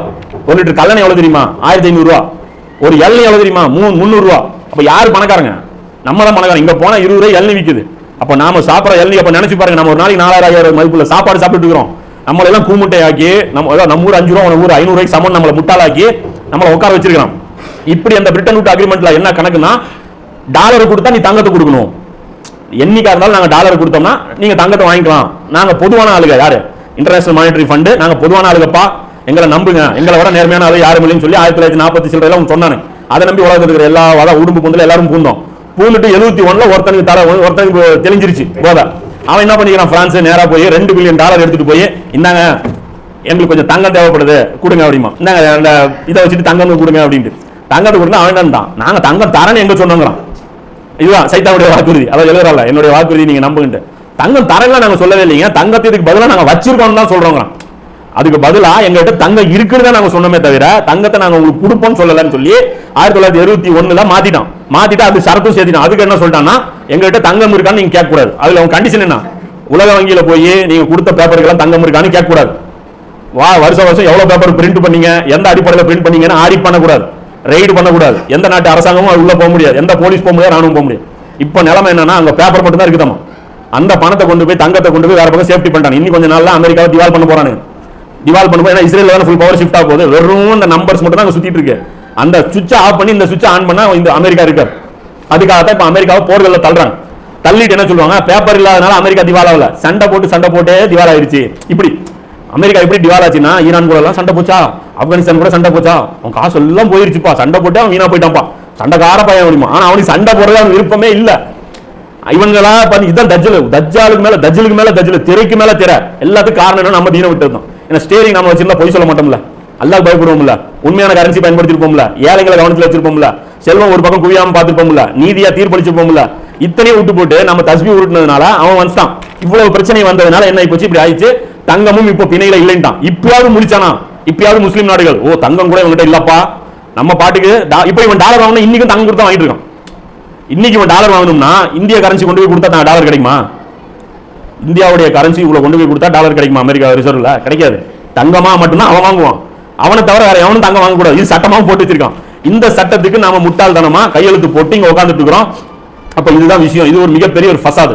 1 லிட்டர் கல்லணை எவ்வளவு தெரியுமா? 1500 ரூபா. ஒரு இளநீ எவ்வளவு தெரியுமா? 300 ரூபா. அப்ப யாரு பணக்காரங்க? நம்ம தான் பணக்காரங்க. இங்க போனா 20 ரூபாய் இளநீ விக்குது. அப்ப நாம சாப்பிட இளநீ அப்ப நினைச்சு பாருங்க, நம்ம ஒரு நாளைக்கு 4000 மதிப்புள்ள சாப்பாடு சாப்பிட்டு இருக்கிறோம். நம்மள எல்லாம் கூமுட்டை ஆக்கி நம்ம ஊர் 5 ரூபா, உன ஊர் 500 ரூபாய்க்கு சமம் நம்மளை முட்டாளாக்கி நம்மளை உட்கார வச்சிருக்கான். இப்படி அந்த பிரிட்டன் விட்டு அக்ரிமெண்ட்ல என்ன கணக்குன்னா, டாலர் கொடுத்தா நீ தங்கத்தை கொடுக்கணும். என்னைக்கா இருந்தாலும் நாங்க டாலர் கொடுத்தோம்னா நீங்க தங்கத்தை வாங்கிக்கலாம். நாங்க பொதுவான ஆளுங்க, யாரு? International monetary fund. நாங்க பொதுவான ஆளுகப்பா, எங்களை நம்புங்க, எங்களை விட நேர்மையான ஆளு யாரும் இல்லைன்னு சொல்லி 1940 சில்லறையில சொன்னானு. அதை நம்பி உலகத்தில் இருக்கிற எல்லா உடும்பு பொந்துல எல்லாரும் பூந்தோம். பூந்துட்டு 71ல ஒருத்தனுக்கு தெளிஞ்சிருச்சு போத. அவன் என்ன பண்ணிக்கிறான்? பிரான்ஸ் நேரா போய் $2 பில்லியன் எடுத்துட்டு போய், இந்தாங்க எங்களுக்கு கொஞ்சம் தங்கம் தேவைப்படுது கொடுங்க அப்படிமா, இந்தாங்க இதை வச்சுட்டு தங்கம் கொடுங்க அப்படின்ட்டு. தங்கத்தை கொடுத்தா அவன் தான், நாங்க தங்கம் தரேன்னு எங்க சொன்னோங்கிறான். இதுதான் சைத்தாவுடைய வாக்குறுதி. அதை எழுதுறாள், என்னுடைய வாக்குறுதி நீங்க நம்புகிட்டு. தங்கம் தரலாம் நாங்க சொல்லவே இல்லைங்க, தங்கத்துக்கு பதிலாக நாங்க வச்சிருக்கோம் தான் சொல்றோம். அதுக்கு பதிலா எங்ககிட்ட தங்கம் இருக்குன்னு நாங்க சொன்னோமே தவிர தங்கத்தை நாங்க உங்களுக்கு கொடுப்போம்னு சொல்லலன்னு சொல்லி 1971ல மாத்திட்டு அது சரத்து சேர்த்திட்டான். அதுக்கு என்ன சொல்லிட்டான்னா, எங்ககிட்ட தங்கம் இருக்கான்னு நீங்க கேட்க கூடாது. அதுல அவங்க கண்டிஷன் என்ன? உலக வங்கியில போய் நீங்க கொடுத்த பேப்பருக்கு தங்கம் இருக்கான்னு கேட்க கூடாது. வருஷம் எவ்வளவு பேப்பர் பிரிண்ட் பண்ணீங்க, எந்த அடிப்படையில் பிரிண்ட் பண்ணீங்கன்னு ஆடிட் பண்ணக்கூடாது, ரெய்டு பண்ணக்கூடாது. எந்த நாட்டு அரசாங்கமும் உள்ள போக முடியாது, எந்த போலீஸ் போக முடியாது, ராணுவம் போக முடியாது. இப்ப நிலைமை என்னன்னா, அங்க பேப்பர் மட்டும் தான் இருக்குதாமா. அந்த பணத்தை கொண்டு போய் தங்கத்தை கொண்டு போய் வேற பக்கம் சேஃப்டி பண்ணிட்டாங்க. இன்னும் கொஞ்ச நாள்ல அமெரிக்காவை திவால் பண்ண போறாங்க. திவால் பண்ணும்போது ஏன்னா இஸ்ரேல் தான் ஃபுல் பவர் ஷிஃப்ட் ஆக போகுது. வெறும் இந்த நம்பர்ஸ் மட்டும் தான் சுத்திட்டு இருக்கு. அந்த சுவிட்சை ஆஃப் பண்ணி இந்த சுவிட்சை ஆன் பண்ணா இந்த அமெரிக்கா இருக்காரு. அதுக்காகத்தான் இப்ப அமெரிக்காவை போர்களை தள்ளுறாங்க. தள்ளிட்டு என்ன சொல்லுவாங்க? பேப்பர் இல்லாதனால அமெரிக்கா திவால் ஆகல, சண்டை போட்டே திவால் ஆயிடுச்சு. இப்படி அமெரிக்கா எப்படி திவால் ஆச்சுன்னா, ஈரான் கூட எல்லாம் சண்டை போச்சா, ஆப்கானிஸ்தான் கூட சண்டை போச்சா, அவன் காசு எல்லாம் போயிருச்சுப்பா, சண்டை போட்டு அவன் வீணா போயிட்டான்ப்பா, சண்டைக்கார பையன் முடியுமா. ஆனா அவனுக்கு சண்டை போடுறது அவனுக்கு விருப்பமே இல்ல. இவங்களா பண்ணி இதுதான் தஜ்ஜாலுக்கு மேல தஜ்ஜல், திரைக்கு மேல திரை. எல்லாத்துக்கும் காரணம் என்ன? நம்ம தீன விட்டுருந்தோம். ஏன்னா ஸ்டேரிங் நம்ம வச்சிருந்தா பொய் சொல்ல மாட்டோம்ல, அல்லாஹ் பயப்படுவோம்ல, உண்மையான கரன்சி பயன்படுத்திருப்போம்ல, ஏழைகளை கவனத்தில் வச்சிருப்போம்ல, செல்வம் ஒரு பக்கம் குவியாம பார்த்துருப்போம்ல, நீதியா தீர்ப்பளிச்சிருப்போம்ல. இத்தனையும் விட்டு போட்டு நம்ம தஸ்பீஹ் உருட்டுனதுனால அவன் வந்துட்டான். இவ்வளவு பிரச்சனை வந்ததுனால என்ன ஆயிப்போச்சு? இப்படி ஆயிடுச்சு. தங்கமும் இப்போ பிணையில இல்லைன்ட்டான். இப்பயாவது முடிச்சானா? இப்பயாவது முஸ்லீம் நாடுகள் ஓ தங்கம் கூட இவன்கிட்ட இல்லப்பா, நம்ம பாட்டுக்கு இப்ப இவன் டாலர் வாங்கணும், இன்னைக்கும் தங்கம் கொடுத்தா வாங்கிட்டு இருக்கான். இன்னைக்கு இவன் டாலர் வாங்கணும்னா இந்திய கரன்சி கொண்டு போய் கொடுத்தா டாலர் கிடைக்குமா? இந்தியாவுடைய கரன்சி இவ்வளவு கொண்டு போய் கொடுத்தா டாலர் கிடைக்குமா? அமெரிக்கா ரிசர்வ்ல கிடைக்காது. தங்கமா மட்டும்தான் அவன் வாங்குவான். அவனை தவிர வேற எவனும் தங்கம் வாங்கக்கூடாது. இது சட்டமாவும் போட்டு வச்சிருக்கான். இந்த சட்டத்துக்கு நாம முட்டாள்தனமா கையெழுத்து போட்டு இங்க உட்கார்ந்துட்டு இருக்கிறோம். அப்ப இதுதான் விஷயம். இது ஒரு மிகப்பெரிய ஒரு ஃபசாது.